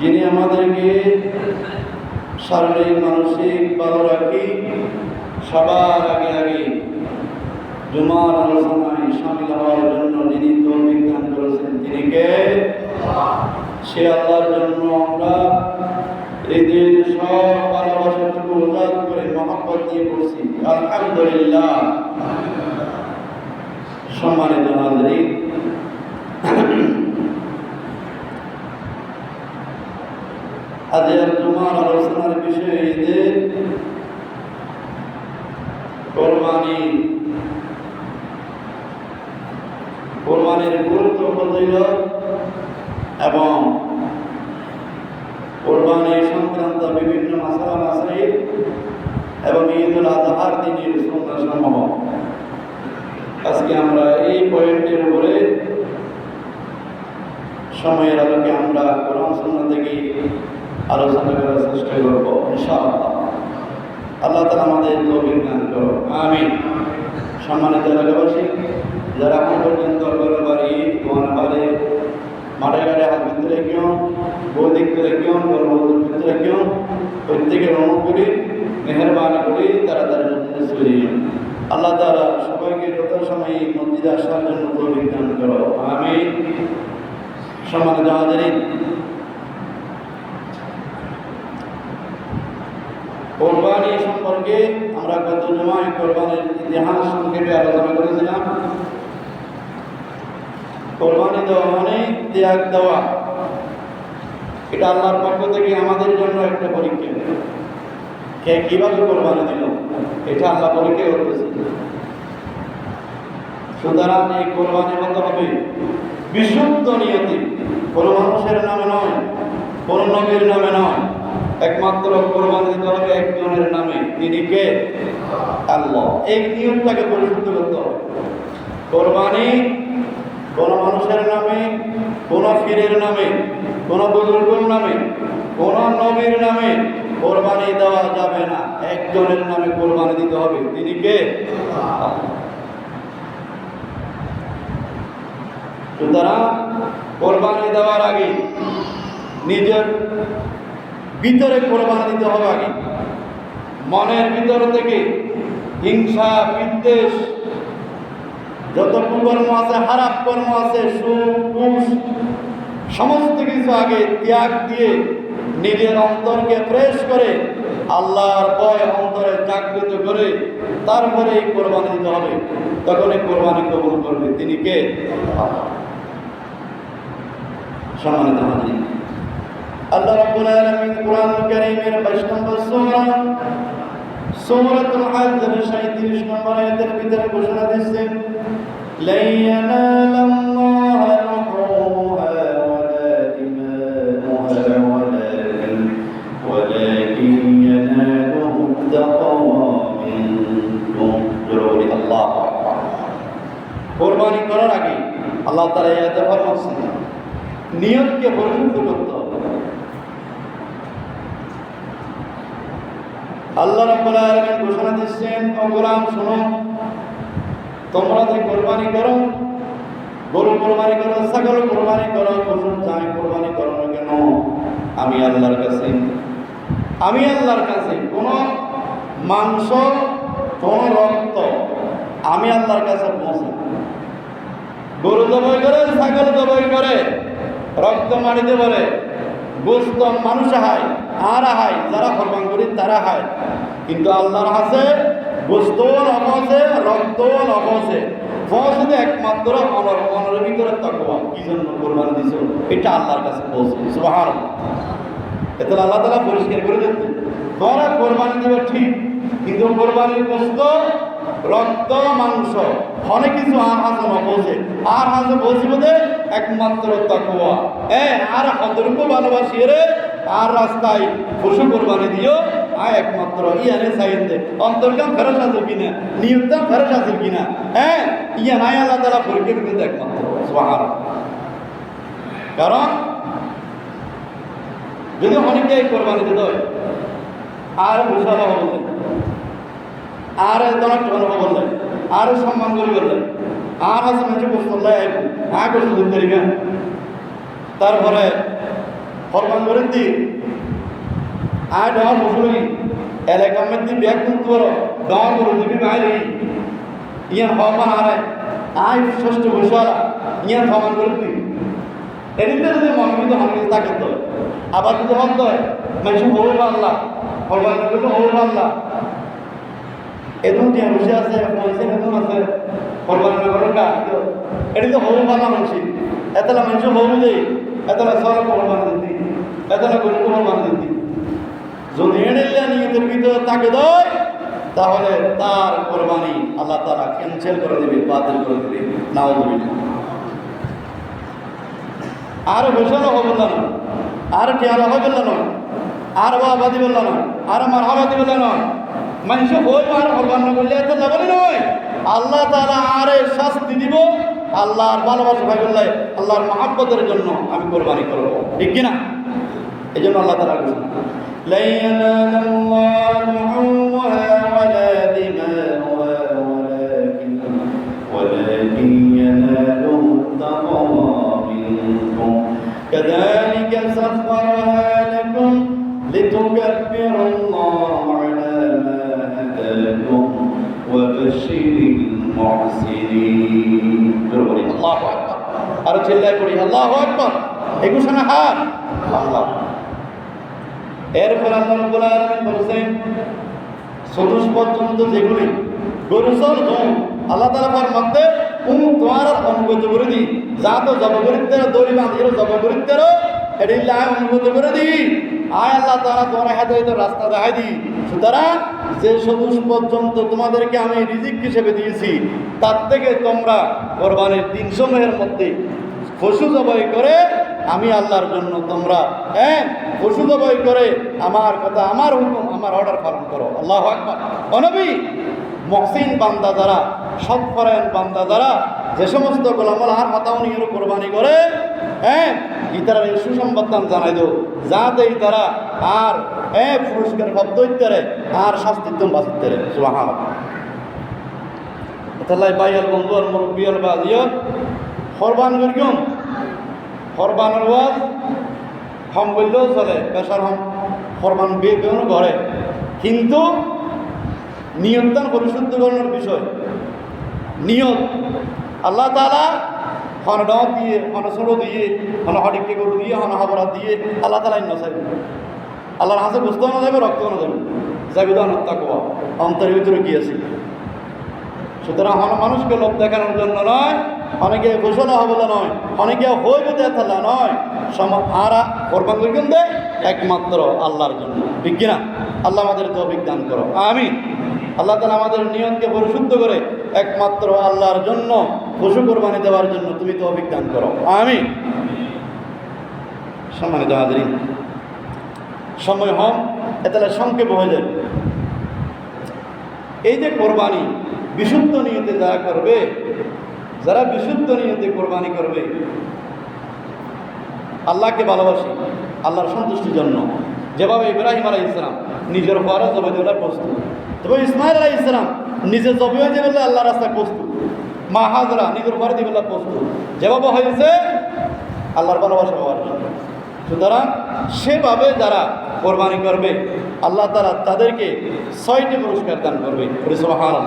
যিনি আমাদেরকে শারীরিক মানসিক ভালো রাখি সবার আগে জুমার আলোচনায় শামিল হওয়ার জন্য যিনি তৌফিক দান করেছেন তিনি কে? সে আল্লাহর জন্য আমরা এই দিন সব ভালোবাসাটুকু উজাড় করে মহব্বত দিয়ে করছি আলহামদুলিল্লাহ। সম্মানিত হাজরিন, আজকের জুমার আলোচনার বিষয় ঈদের কোরবানির গুরুত্ব ফজিলত এবং কোরবানি সংক্রান্ত বিভিন্ন মাসালা মাসাইল এবং ঈদুল আজহার দিনের সুন্নাহ সমূহ আজকে আমরা এই পয়েন্টের উপরে সময়ের আলোকে আমরা কোরআন সুন্নাহ থেকে আলোচনা করার চেষ্টা করব ইনশাআল্লাহ। আল্লাহ তাআলা আমাদের তৌফিক দান করুন, আমিন। সম্মানিত এলাকাবাসী, যারা এখন পর্যন্ত ঘরে বাড়ি, দোকান বাড়ি, মাঠে ঘাটে হাত ভিতরে কেউ বৈদিক করে কেউ গর্ভবতীর ভিতরে কেউ প্রত্যেকের অনুভব করি মেহরবানি করি তাড়াতাড়ি মসজিদে চলে যান। আল্লাহ তাআলা সবাইকে যত সময় মসজিদে আসার জন্য তৌফিক দান করো, আমিন। সম্মানিত হাজিরিন, কোরবানি সম্পর্কে আমরা গত জুমায় কোরবানির ইতিহাস সংক্ষেপে আলোচনা করেছিলাম। কোরবানি দেওয়া মানে ত্যাগ দেওয়া, এটা আল্লাহর পক্ষ থেকে আমাদের জন্য একটা পরীক্ষা। কে কিভাবে কোরবানি দিল এটা আল্লাহ পরীক্ষা করতেছে। সুতরাং এই কোরবানি হতে হবে বিশুদ্ধ নিয়তে, কোনো মানুষের নামে নয়, কোন নবীর নামে নয়, একমাত্র কোরবানি দিতে হবে একজনের নামে। তিনি কে? আল্লাহ। এই নিয়মটাকে পরিশুদ্ধ করতে হবে। কোরবানি কোন মানুষের নামে, কোন পীরের নামে, কোন বুজুর্গের নামে, কোন নবীর নামে কোরবানি দেওয়া যাবে না। একজনের নামে কোরবানি দিতে হবে, তিনি কে? সুতরাং কোরবানি দেওয়ার আগে নিজের ভিতরে কোরবানি দিতে হবে। আগে মনের ভিতর থেকে হিংসা, বিদ্বেষ, যত কুকর্ম আছে, খারাপ কর্ম আছে, সুদ, সমস্ত কিছু আগে ত্যাগ দিয়ে নিজের অন্তরকে ফ্রেশ করে আল্লাহর ভয় অন্তরে জাগ্রত করে তারপরে এই কোরবানি দিতে হবে। তখন এই কোরবানি কবুল করবে, তিনি কে? সম্মানিত হাজির, আল্লাহ রাব্বুল আলামিন কুরআনুল কারীমের 22 নম্বর সূরা সূরাতুল হজ্জের 37 নম্বর আয়াতের ভিতরে ঘোষণা দিয়েছেন, লা ইয়ানালাল্লাহু লুহুমুহা ওয়ালা দিমাউহা ওয়ালাকিন ইয়ানালুহুত তাকওয়া মিনকুম। জোরে আল্লাহু আকবার। কোরবানি করার আগে আল্লাহ তাআলা এই আয়াতে ফরমাচ্ছেন নিয়তকে পরিশুদ্ধ করতে হবে। আল্লাহ রাব্বুল আলামিন ঘোষণা দিচ্ছেন, ও গোলাম শোনো, তোমরা যে কোরবানি করো, গরু কোরবানি করো, ছাগল কোরবানি করো, পশু যাই কোরবানি করো না কেন, আমি আল্লাহর কাছে কোনো মাংস, কোনো রক্ত আমি আল্লাহর কাছে পৌঁছে। গরু জবাই করে, ছাগল জবাই করে, রক্ত মাটিতে পড়ে, গোস্ত মানুষ হায় আর হায়, যারা কোরবান করি তারা হায়, কিন্তু আল্লাহর কাছে গোস্ত নপৌঁছে, রক্ত নপৌঁছে, পৌঁছতে একমাত্র মনের ভিতরে তাকওয়া। কি জন্য কোরবানি দিছ? এটা আল্লাহর কাছে পৌঁছে। সুবহানাল্লাহ। এতে আল্লাহ তাআলা পরিষ্কার করে দিতেন, তোরা কোরবানি দেবে ঠিক, কিন্তু কোরবানির গোস্ত, রক্ত, মাংস অনেক কিছু আর হাজে নপৌঁছে, আর হাজে পৌঁছিবে একমাত্র তাকওয়া। আর কতটুকু ভালোবাসি রে, আর রাস্তায় পশু কোরবানি দিও, আর একমাত্র ইয়ানে চাইন দে অন্তর্গাম ফেরত আছে কিনা, নিয়তটা ফেরত আছে কিনা। ইয়া নাই আল্লাহ তাআলা পরীক্ষা করবে একমাত্র। সুবহানাল্লাহ। কারণ যদি অনেকে কোরবানি দিতে হয় আর ঘোষণা বললেন, আর দনাক্ত বললেন, আর সম্মান করে বললেন, আর আছে মানুষ বসতে আর করতে দিতে না, তারপরে ফরমান করেন দি আর দেওয়ার বসুনি এলাকার মধ্যে ব্যাগ করতে পারো, দেওয়ার করো দিবি বাইরে ইয়ান হওয়া হারায় আয় ষষ্ঠ বসা ইয়ান ফরমান করে দি। এদিকে যদি মনোনীত হন তাকে তো আবার যদি হন তো মানুষ হবু পাল্লা ফরমান করলে হবু পাল্লা এদন টিয়া বসে আছে, এদন আছে কোরবানি করার গা, এটি তো হবু পাল্লা মানুষ, এতলা মানুষ হবু দেই, এতলা সব কোরবানি দিতি, এতলা গরু কোরবানি দিতি। যদি এড়িয়ে নিজেদের ভিতরে তাকে দেয়, তাহলে তার কোরবানি আল্লাহ তাআলা ক্যান্সেল করে দেবে, বাতিল করে দেবে। নাউযুবিল্লাহ। আর ঘোষণা হবে না, আর টিয়ালা হবে না, আর বাবা দিবে না, আর মারহাবা দিবে না, মানুষ বই আর কোরবানি করলে এত লাভই নয়। আল্লাহ তাআলা আরে শাস্তি দিব, আল্লাহর ভালোবাসা ভাই বললাই, আল্লাহর মহাব্বতের জন্য আমি কোরবানি করব, ঠিক কিনা? এই জন্য আল্লাহ তাআলা ঘোষণা, লা ইয়ানালাল্লাহু লুহুমুহা ওয়ালা দিমাউহা ওয়ালাকিন ইয়ানালুহু তাকওয়া মিনকুম কাযালিকা وسخرها لكم لتكبروا الله على ما هداكم وبشر المحسنين الله أكبر আর চিল্লায় পড়ি আল্লাহু আকবার এই ঘোষণা হার আল্লাহ এরপর আল্লাহ রাব্বুল আলামিন বলেন চতুর্থ পর্যন্ত যেগুলি গরুসল আল্লাহ তাআলা ফরমাতে তোমার অনুগত করে দি যা তো জবরদস্তি দড়ি বাঁধিয়ে জবরদস্তি এডিল্লাহ অনুগত করে দি আয় আল্লাহ তাআলা তোমার হেদায়েত রাস্তা দেখাই দি সুতরাং যে চতুর্থ পর্যন্ত তোমাদেরকে আমি রিজিক হিসেবে দিয়েছি তার থেকে তোমরা কোরবানির 300 মেহের মধ্যে পশু জবাই করে আমি আল্লাহর জন্য তোমরা পশু জবাই করে আমার কথা আমার হুকুম আমার অর্ডার পালন করো আল্লাহু আকবার ও নবী মুহসিন বান্দা যারা সৎপরায়ণ বান্দা যারা যে সমস্ত গোলামল আর মাতাও নিয়ে কোরবানি করে ইতারা সুসংবাদ জানাই দেও যাতে তারা আর পুরস্কার শব্দ ইত্যারে আর শাস্তিত্ব বাঁচিতে সুবহানাল্লাহ তাহলে বাইয়াল বন্ধু আর মুরব্বিয়াল বাজিয়ত কোরবান করিম কোরবানের ওয়াজ হম বললেও চলে পেশার হম কোরবান বেউন ঘরে কিন্তু নিয়ন্ত্রণ পরিশুদ্ধকরণের বিষয় নিয়ত আল্লাহ তাআলা হন ডাও দিয়ে হন সরো দিয়ে হন হডিকে গরু দিয়ে হন হাবরাত দিয়ে আল্লাহ তাআলা নসাই আল্লাহর হাতে বুঝতে না যাবে রক্ত না যাবে জাবিদান তাকওয়া অন্তরের ভিতরে কি আছে সুতরাং হন মানুষকে লোভ দেখানোর জন্য নয় অনেকে ঘোষণা হবে নয় অনেকে হইব দেখালা নয় আরা কোরবান করিবেন দে একমাত্র আল্লাহর জন্য ঠিক কিনা আল্লাহ আমাদের তৌফিক দান করো আমিন আল্লাহ তাআলা আমাদের নিয়তকে পরিশুদ্ধ করে একমাত্র আল্লাহর জন্য পশু কোরবানি দেওয়ার জন্য তুমি তৌফিক দান করো আমিন সম্মানিত হাজিরিন সময় হম এতলা সংক্ষেপ হয়ে যায় এই যে কোরবানি বিশুদ্ধ নিয়তে যারা করবে যারা বিশুদ্ধ নিয়তে কোরবানি করবে আল্লাহকে ভালোবাসি আল্লাহর সন্তুষ্টির জন্য যেভাবে ইব্রাহিম আলাইহিস সালাম নিজের ফরজ জবাই দেওয়ার প্রস্তুত তবে ইসমাইল আলাইহিস সালাম নিজে জবাই হয়ে যাবে আল্লাহর রাস্তায় প্রস্তুত মা হাজরা নিজের ফরজ দিবেলার প্রস্তুত যেভাবে হয়েছে আল্লাহর ভালোবাসা হওয়ার জন্য সুতরাং সেভাবে যারা কোরবানি করবে আল্লাহ তাআলা তাদেরকে 6টি পুরস্কার দান করবে সুবহানাল্লাহ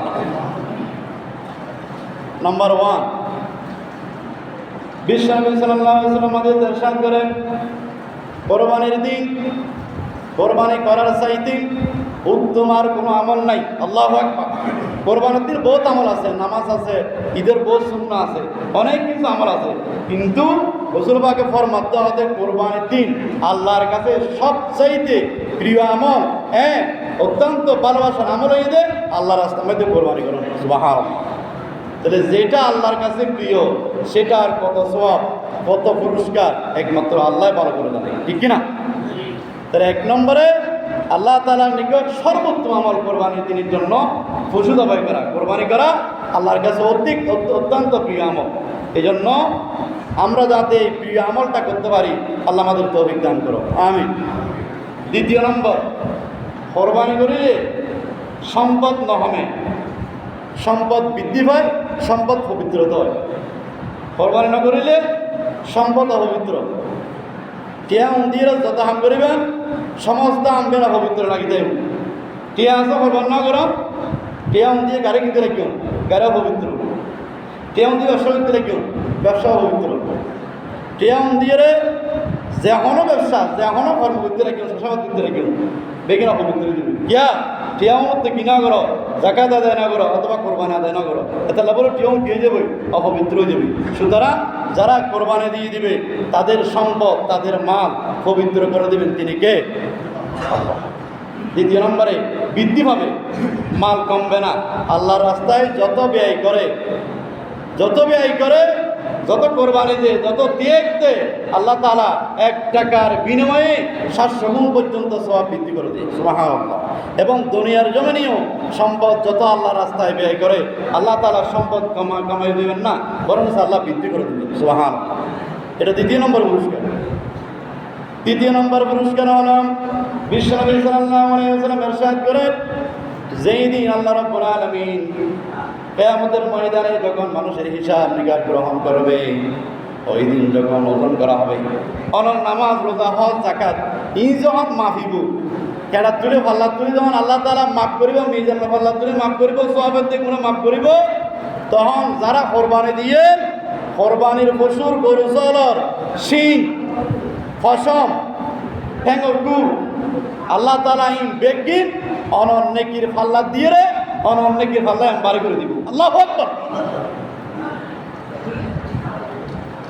নাম্বার 1 বিশ্বনবী সাল্লাল্লাহু আলাইহি ওয়াসাল্লাম আমাদের ইরশাদ করেন কোরবানির দিন কোরবানি করার চাইতে উত্তম আর কোনো আমল নাই আল্লাহু আকবার কোরবানির দিন বহুত আমল আছে নামাজ আছে ঈদের বহুত সুন্নাহ আছে অনেক কিছু আমল আছে কিন্তু রাসূল পাকের ফরমাতে হতে কোরবানির দিন আল্লাহর কাছে সবচাইতে প্রিয় আমল অত্যন্ত ভালোবাসার আমল এই যে আল্লাহর রাস্তার মধ্যে কোরবানি করা সুবহানাল্লাহ তাহলে যেটা আল্লাহর কাছে প্রিয় সেটা আর কত সওয়াব কত পুরস্কার একমাত্র আল্লাহ ভালো করে জানে ঠিক কিনা তাহলে 1 নম্বরে আল্লাহ তাআলার নিকট সর্বোত্তম আমল কোরবানির দিনের জন্য পশু জবাই করা কোরবানি করা আল্লাহর কাছে অত্যন্ত প্রিয় আমল এই জন্য আমরা যাতে এই প্রিয় আমলটা করতে পারি আল্লাহ আমাদের তৌফিক দান করো আমিন 2 নম্বর কোরবানি করিলে সম্পদ নহমে সম্পদ বৃদ্ধি পায় সম্পদ পবিত্রতা হয় কোরবানি না করিলে সম্পদ অপবিত্র টিয়া দিয়ে যত হাম করিবেন সমস্ত আমবেলা পবিত্র লাগি দেব টিয়া আসো কোরবানি না করো টিয়া দিয়ে গাড়ি কিনতে রাখিও গাড়িও পবিত্র টিয়া দিয়ে ব্যবসা করতে রাখিও ব্যবসাও পবিত্র টিয়া দিয়ে যে এখনো ব্যবসা যে এখনো কর্ম করতে রাখিও শোষাবাদ করতে রাখিও বেগিন অপবিত্র দিবি কিয়া টিয়াও মধ্যে কিনা করো জাকাত আদায় না করো অথবা কোরবানি আদায় না করো এতে লাভের টিয়াও দিয়ে যাবে অপবিত্র হয়ে যাবে সুতরাং যারা কোরবানি দিয়ে দিবে তাদের সম্পদ তাদের মাল পবিত্র করে দেবেন তিনি কে আল্লাহ 2 নম্বরে বৃদ্ধি পাবে মাল কমবে না আল্লাহর রাস্তায় যত ব্যয় করে যত কোরবানি দেয় যত ত্যাগ দেয় আল্লাহ তাআলা 1 টাকার বিনিময়ে 700 গুণ পর্যন্ত সওয়াব বৃদ্ধি করে দেয় সুবহানাল্লাহ এবং দুনিয়ার জমিনেও সম্পদ যত আল্লাহর রাস্তায় ব্যয় করে আল্লাহ তাআলা সম্পদ কমাই দেবেন না বরং আল্লাহ বৃদ্ধি করে দেবেন সুবহানাল্লাহ এটা 2 নম্বর পুরস্কার 3 নম্বর পুরস্কার হলো বিশ্বনবী সাল্লাল্লাহু আলাইহি ওয়াসাল্লাম ইরশাদ করেন যেই দিন আল্লাহ রাব্বুল আলামিন কিয়ামতের ময়দানে যখন মানুষের হিসাব নিকাশ গ্রহণ করবে ওই দিন যখন ওজন করা হবে অনর নামাজ রোজা হজ জাকাত ই যখন মাফিব কেডা তুলে ফাল্লা তুলে যখন আল্লাহ তাআলা মাফ করিব মিজান ফাল্লা তুলে মাফ করিব সওয়াবের দিক গুলো মাফ করিব তখন যারা কোরবানি দিয়ে কোরবানির পশুর গরু ছাগলের শিং ফসম ঠ্যাঙ্গু আল্লাহ তাআলা ইন বেগিন অনর নেকির ফাল্লা দিয়ে রে অনর নেকির ফাল্লা বাড়ি করে দিব আল্লাহু আকবার।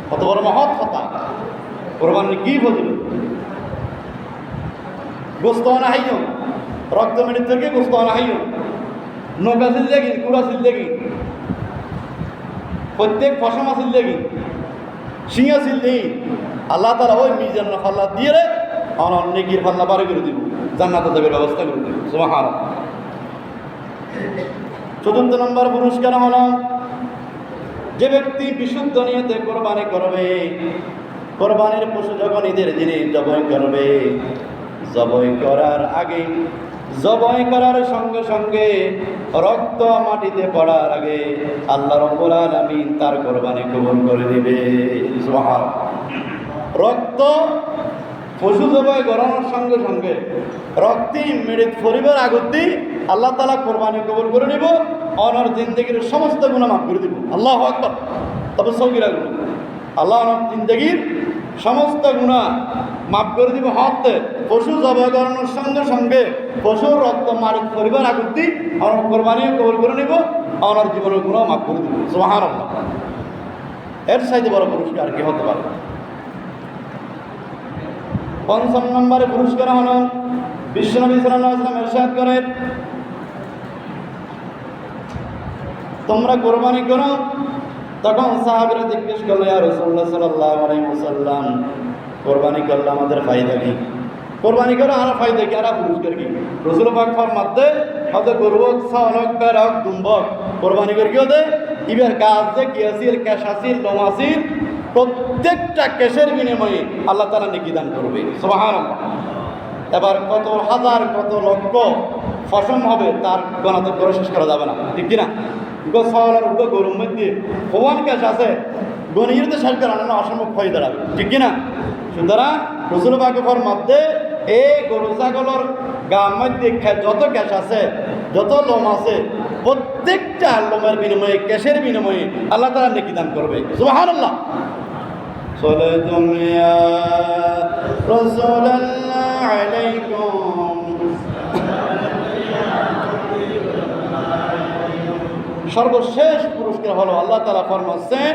কত বড় মহৎ কথা! কোরবানির কি ফজিলত! গোস্ত আনা হাইও রক্ত মেরে থেকে গোস্ত আনা হাইও নৌকা ছিল দেখি কুড়া ছিল দেখি প্রত্যেক ফসম আছিল দেখি সিংহ ছিল দেখি আল্লাহ তাআলা ওই মিজান ফাল্লা দিয়ে রে অনর নেকির ফাল্লা বাড়ি করে দিব জান্নাতে যাবের ব্যবস্থা করে দিব সুবহানাল্লাহ। চতুর্থ নম্বর পুরস্কার হলো যে ব্যক্তি বিশুদ্ধ নিয়তে কোরবানি করবে কোরবানির পশু যখন ঈদের দিনে জবাই করবে জবাই করার আগে জবাই করার সঙ্গে সঙ্গে রক্ত মাটিতে পড়ার আগে আল্লাহ রাব্বুল আলামিন তার কোরবানি কবুল করে দিবে সুবহানাল্লাহ। রক্ত পশু জবাই করানোর সঙ্গে সঙ্গে রক্তি মৃত পরিবার আগতি আল্লাহ তাআলা কোরবানি কবুল করে নিব অনর জিন্দেগির সমস্ত গুনাহ মাফ করে দিব আল্লাহু আকবার। তবে সগীরা গুনাহ আল্লাহ অনর জিন্দেগির সমস্ত গুনাহ মাফ করে দিব হতে পশু জবাই করানোর সঙ্গে সঙ্গে পশুর রক্ত মৃত পরিবার আগতি অনর কোরবানি কবুল করে নিব অনর জীবনের গুনাহ মাফ করে দিব সুবহানাল্লাহ। এর চাইতে বড় পুরস্কার কি হতে পারে? পঞ্চম নম্বরে পুরস্কার হলো বিশ্বনবী সাল্লাল্লাহু আলাইহি ওয়াসাল্লাম ইরশাদ করেন তোমরা কোরবানি করো। তখন সাহাবীরা জিজ্ঞেস করলো ইয়া রাসূলুল্লাহ সাল্লাল্লাহু আলাইহি ওয়াসাল্লাম কোরবানি করলে আমাদের ফায়দা কি? কোরবানি করে আর ফায়দা কি আর পুরস্কার কি? রাসূল পাক ফরমাতে হযরত গরুক সালক বেরক দুম্বক কোরবানি করে কি হতে ইবার কাজ যে কি আছিল ক্যাশ আছিল লোম আছিল প্রত্যেকটা ক্যাশের বিনিময়ে আল্লাহ তাআলা নেকি দান করবে সুবহানাল্লাহ। এবার কত হাজার কত লক্ষ ফসম হবে তার গণনা করে শেষ করা যাবে না, ঠিক কিনা? গোসলের উপর গরুর মধ্যে ভগবান ক্যাশ আছে গণিয়ে তো শেষ করা না অসম্ভব হয়ে দাঁড়াবে, ঠিক কিনা? সুতরাং রাসূল পাকের ফরমাতে এই গরু ছাগলের গার মধ্যে যত ক্যাশ আছে যত লোম আছে প্রত্যেকটা লোমের বিনিময়ে ক্যাশের বিনিময়ে আল্লাহ তাআলা নেকি দান করবে সুবহানাল্লাহ। সালাতুম ইয়া রাসূলুল্লাহ আলাইকুম সর্বশেষ পুরস্কার হলো আল্লাহ তাআলা ফরমাচ্ছেন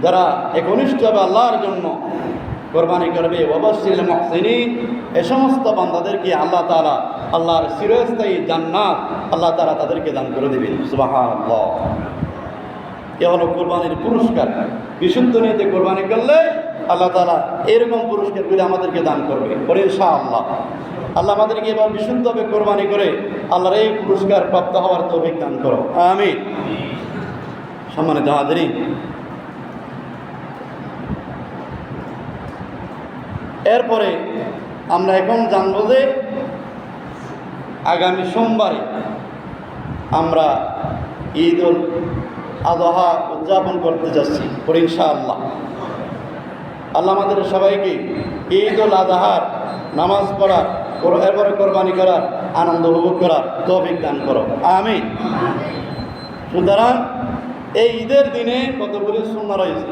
যারা একনিষ্ঠ হবে আল্লাহর জন্য কোরবানি করবে ওয়াবাশশিরিল মুহসিনিন এই সমস্ত বান্দাদেরকে আল্লাহ তাআলা আল্লাহর চিরস্থায়ী জান্নাত আল্লাহ তাআলা তাদেরকে দান করে দিবেন সুবহানাল্লাহ। এ হলো কোরবানির পুরস্কার। বিশুদ্ধ নিয়তে কোরবানি করলে আল্লাহ তাআলা এরকম পুরস্কারগুলি আমাদেরকে দান করবে ইনশাআল্লাহ। আল্লাহ আমাদেরকে এবার বিশুদ্ধভাবে কোরবানি করে আল্লাহর এই পুরস্কার প্রাপ্ত হওয়ার তৌফিক দান করো আমিন। সম্মানিত হাজিরিন, এরপরে আমরা এখন জানবো যে আগামী সোমবারে আমরা ঈদ উল আযহা উদযাপন করতে যাচ্ছি ইনশাআল্লাহ। আল্লাহ আমাদের সবাইকে ঈদ উল আযহার নামাজ পড়ার এরপরে কোরবানি করার আনন্দ উপভোগ করার তৌফিক দান করো আমিন। সুতরাং এই ঈদের দিনে কতগুলি সুন্নাহ রয়েছে।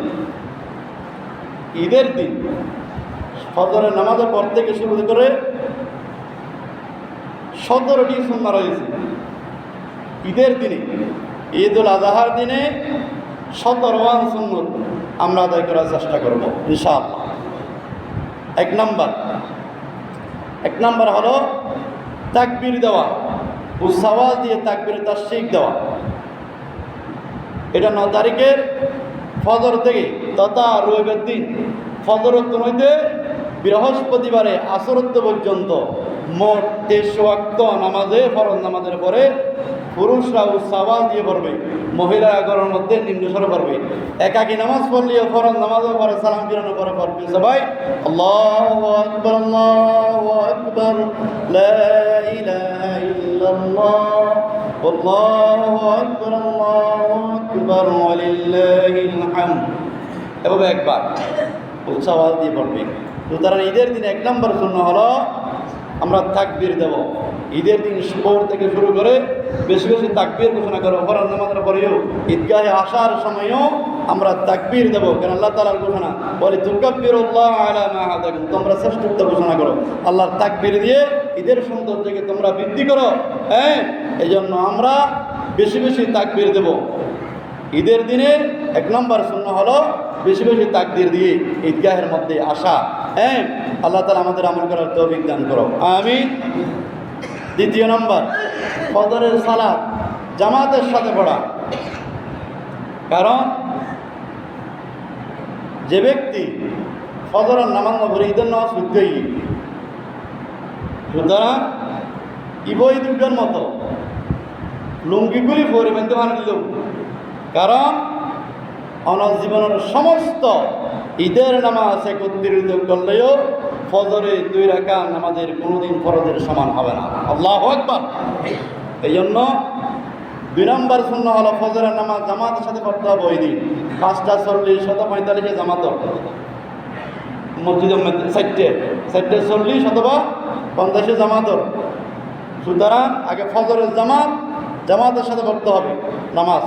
ঈদের দিন ফজরের নামাজের পর থেকে শুরু করে 17টি সুন্নাহ রয়েছে ঈদের দিনে। ঈদ উল আযহার দিনে 17 সুন্নত আমরা আদায় করার চেষ্টা করব ইনশাআল্লাহ। এক নম্বর হলো তাকবীর দেওয়া, উচ্চাওয়াজ দিয়ে তাকবীর তাশরিক দেওয়া। এটা 9 তারিখের ফজর থেকে তথা রবিবার দিন ফজরত্ব হইতে বৃহস্পতিবারে আসরত্ব পর্যন্ত মোট 23 ওয়াক্ত নামাজে ফরজ নামাজের পরে পুরুষরা উচ্চাওয়াজ দিয়ে পড়বে, মহিলারা ঘরের মধ্যে নিম্নস্বরে পড়বে। একাকী নামাজ পড়লেও ফরজ নামাজের পরে সালাম ফিরানোর পরে পড়বে সবাই আল্লাহু আকবার আল্লাহু আকবার লা ইলাহা ইল্লাল্লাহ আল্লাহু আকবার ওয়া লিল্লাহিল হামদ এভাবে একবার উৎসাহ দিয়ে পড়বে। সুতরাং ঈদের দিন 1 নম্বর সুন্নাহ হলো আমরা তাকবীর দেব। ঈদের দিন ভোর থেকে শুরু করে বেশি বেশি তাকবীর ঘোষণা করবো। ফরজ নামাজের পরেও ঈদগাহে আসার সময়ও আমরা তাকবীর দেবো, কারণ আল্লাহ তাআলার ঘোষণা বলে তুকাব্বিরুল্লাহ আলা মা হাদাকুম, তোমরা শ্রেষ্ঠত্ব ঘোষণা করো, আল্লাহর তাকবীর দিয়ে ঈদের সৌন্দর্যকে তোমরা বৃদ্ধি করো। হ্যাঁ, এই জন্য আমরা বেশি বেশি তাকবীর দেব। ঈদের দিনে 1 নম্বর সুন্নাহ হলো বেশি বেশি তাকবীর দিয়ে ঈদগাহের মধ্যে আসা। হ্যাঁ, আল্লাহ তাআলা আমাদের আমল করার তৌফিক দান করো, আমিন। 2 নম্বর, ফজরের সালাত জামাতের সাথে পড়া। কারণ যে ব্যক্তি ফজরের নামাজ না পড়ে ঈদের নামাজ পড়তেই, সুতরাং ইবই দুর্গের মতো লুঙ্গিগুলি পরে বেঁধে মানে দিল। কারণ আমার জীবনের সমস্ত ঈদের নামাজ একত্রিত করলেও ফজরে 2 রাকাত নামাজের কোনোদিন ফরজের সমান হবে না। আল্লাহু আকবার। এই জন্য 2 নম্বর সুন্নাহ হলো ফজরের নামাজ জামাতের সাথে পড়তে হবে। ওই দিন 5:40 7:45 জামাত, মসজিদের মধ্যে 4:40 অথবা 50 জামাত। সুতরাং আগে ফজরের জামাতের সাথে পড়তে হবে নামাজ,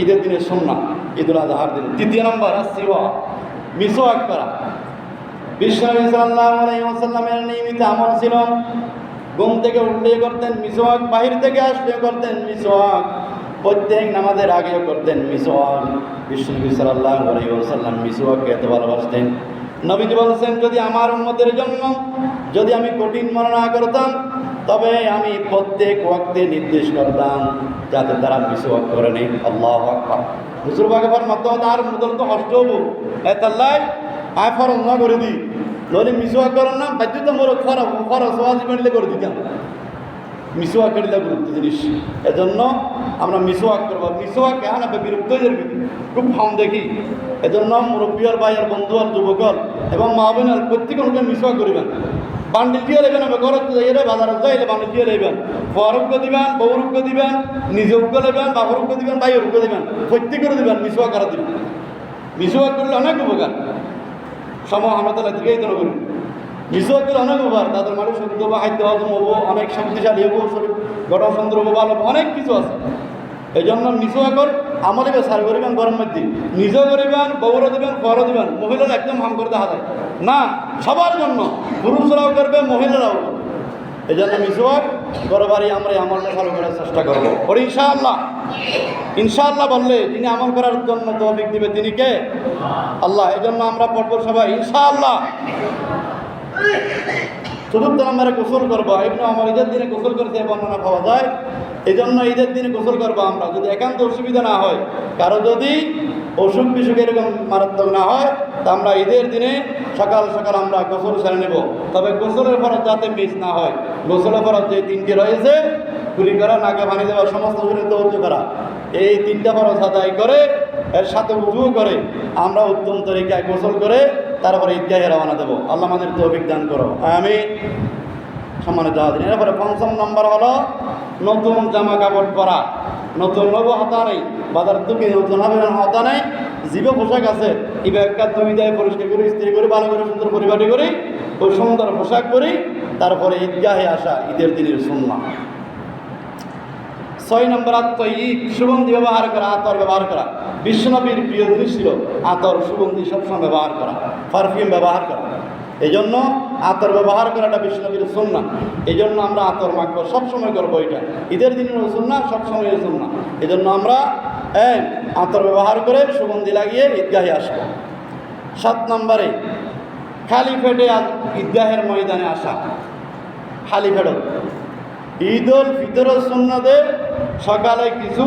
ঈদের দিনের সুন্নাহ, ঈদুল আজহার দিনে। 3 নম্বর আসিওয়াক, মিসওয়াক করা। বিশ্বনবী সাল্লাল্লাহু আলাইহি ওয়াসাল্লামের নিয়মিত আমল ছিল ঘুম থেকে উঠলেই করতেন মিসওয়াক, বাহির থেকে আসলেও করতেন মিসওয়াক, প্রত্যেক নামাজের আগেও করতেন মিসওয়াক। বিশ্বনবী সাল্লাল্লাহু আলাইহি ওয়াসাল্লাম মিসওয়াককে এত ভালোবাসতেন। নবীজি বলেছেন, যদি আমার উম্মতের জন্য যদি আমি কঠিন মনে না করতাম, তবে আমি প্রত্যেক ওয়াক্তে নির্দেশ করতাম যাতে তারা মিসওয়াক করে নেই। আল্লাহু আকবার। হুজুর বাগের মাধ্যমে তার মুদল তো কষ্ট হবো, এতাল্লাই আয় ফরজ না করে দিই, যদি মিসওয়াক করেন না বাধ্যতামূলক ফরজ ওয়াজিব আনলে করে দিতাম। মিসওয়াক এটা গুরুত্ব জিনিস, এজন্য আমরা মিসওয়াক করবো। মিসওয়াক এখন আপনি বিরক্ত হয়ে যাবে, খুব কম দেখি। এজন্য মুরব্বীর ভাইয়ের বন্ধু আর যুবকল এবং মা বোনের প্রত্যেককে মিসওয়াক করিবেন। বান্ডিল দিয়ে নেবেন, আমি ঘরত যাইলে বাজারত যাইলে বান্ডিল দিয়ে নেবেন, ফরজ্ঞ দিবেন, বউরুজ্ঞ দিবেন, নিজেজ্ঞ নেবেন, বাবরুজ্ঞ দিবেন, ভাইয়েরুজ্ঞ দিবেন, প্রত্যেকেরও দিবেন। মিসওয়াক করা দিবেন। মিসওয়াক করলে অনেক উপকার। সময় আমরা তাহলে দিকেই তো করি। মিসওয়াক করলে অনেক উপকার, তাদের মানুষ শুদ্ধ বা খাদ্য হজম হবো, অনেক শক্তিশালী হবো, শরীর গঠন সুন্দর হবো, ভালো অনেক কিছু আছে। এই জন্য মিসওয়াকর আমাদের সার করিবেন গরম মধ্যে, নিজেও করিবেন, বউরও দিবেন, ফরও দিবেন। মহিলারা একদম হাম করে দেখা যায় না, সবার জন্য, পুরুষরাও করবে, মহিলারাও। এই জন্য মিসওয়াক করবারই আমরা আমলটা চালু করার চেষ্টা করবো। ওর ইনশাআল্লাহ, ইনশাআল্লাহ বললে যিনি আমল করার জন্য তৌফিক দিবে তিনি কে? আল্লাহ। এই জন্য আমরা পড়বো সবাই ইনশাআল্লাহ। 4 নম্বরে গোসল করবো। ইবনে ওমর ঈদের দিনে গোসল করতে বর্ণনা পাওয়া যায়। এই জন্য ঈদের দিনে গোসল করবো আমরা, যদি একান্ত অসুবিধা না হয়, কারো যদি অসুখ বিসুখ এরকম মারাত্মক না হয়, তা আমরা ঈদের দিনে সকাল সকাল আমরা গোসল সেরে নেব। তবে গোসলের ফরজ যাতে মিস না হয়। গোসলের ফরজ যে 3টি রয়েছে, কুলি করা, নাকে পানি দেওয়া, সমস্ত শরীরে তওয়াজ্জুহ করা, এই 3টা ফরজ আদায় করে এর সাথে উযু করে আমরা উত্তম তরিকায় গোসল করে তারপরে ঈদগাহে রওনা দেবো। আল্লাহ আমাদের তৌফিক দান করো, আমিন। সম্মানিত হাজিরিন, এরপরে 5ম নম্বর হলো নতুন জামা কাপড় পরা। নতুন নব হতা নেই, বাজার দুঃখে নতুন হবে হতা নেই, জীব পোশাক আছে, ইবে একটা 2 দেয় পরিষ্কার করে ইস্ত্রি করে ভালো করে সুন্দর পরিপাটি করি, ওই সুন্দর পোশাক করি, তারপরে ঈদগাহে আসা ঈদের দিনের সুন্নাহ। 6 নম্বর আত-তাইয়্যিব, সুগন্ধি ব্যবহার করা, আতর ব্যবহার করা। বিশ্বনবীর প্রিয় জিনিস ছিল আতর, সুগন্ধি সবসময় ব্যবহার করা, পারফিউম ব্যবহার করা। এই জন্য আতর ব্যবহার করাটা বিশ্বনবীর সুন্নাহ। এই জন্য আমরা আতর মাখবো, সবসময় করবো। এটা ঈদের দিনের সুন্নাহ, সবসময় সুন্নাহ। এই জন্য আমরা আতর ব্যবহার করে সুগন্ধি লাগিয়ে ঈদগাহে আসবো। 7 নম্বরে খালি পেটে ঈদগাহের ময়দানে আসা, খালি পেটে। ঈদ উল ফিতরের সুন্নাতে সকালে কিছু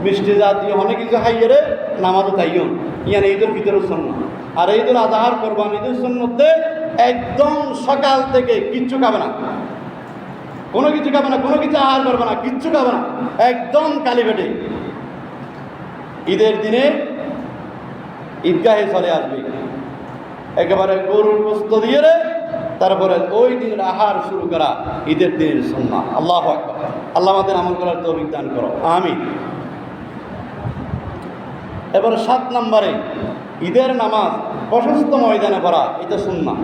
মিষ্টি জাতীয় অনেক কিছু খাইয়ে নামাজও তাইও, ইয়ানি ঈদ উল ফিতরের সুন্নাহ। আর ঈদুল আজহার কোরবানি ঈদের সুন্নতে একদম সকাল থেকে কিচ্ছু খাবে না, কোনো কিছু খাবে না, কোনো কিছু আহার করবে না, কিচ্ছু খাবে না, একদম কালি পেটে ঈদের দিনে ঈদগাহে চলে আসবে। একেবারে গরুর গোশত দিয়ে তারপরে ওই দিনের আহার শুরু করা ঈদের দিনের সুন্নাহ। আল্লাহু আকবার। আল্লাহ আমাদের আমল করার তৌফিক দান করো, আমিন। এবার 7 নম্বরে ঈদের নামাজ প্রশস্ত ময়দানে পড়া এটা সুন্নাহ।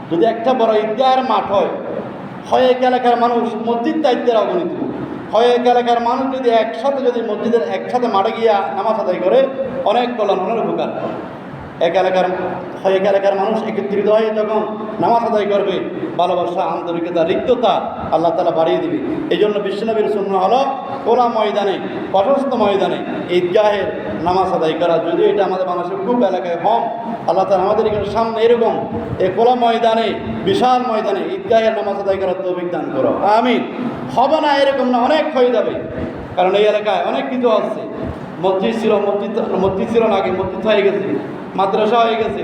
যদি একটা বড় ঈদগাহের মাঠ হয়, এক এলাকার মানুষ মসজিদ দায়িত্বের অবনীত, এক এলাকার মানুষ যদি একসাথে মসজিদের একসাথে মাঠে গিয়া নামাজ আদায় করে, অনেক কল্যাণ, অনেক উপকার। এক এলাকার মানুষ একত্রিত হয়ে যখন নামাজ আদায় করবে, ভালোবাসা, আন্তরিকতা, রিক্ততা আল্লাহ তাআলা বাড়িয়ে দিবে। এই জন্য বিশ্বনবীর সুন্নাহ হলো খোলা ময়দানে, প্রশস্ত ময়দানে ঈদগাহের নামাজ আদায় করা। যদিও এটা আমাদের বাংলাদেশের খুব এলাকায় কম, আল্লাহ তাআলা আমাদের এখানে সামনে এরকম এই খোলা ময়দানে, বিশাল ময়দানে ঈদগাহের নামাজ আদায় করার তৌফিক দান করো, আমিন। হবে না এরকম না, অনেক হয়ে যাবে, কারণ এই এলাকায় অনেক কিছু আছে। মসজিদ ছিল না, আগে মসজিদ হয়ে গেছে, মাদ্রাসা হয়ে গেছে,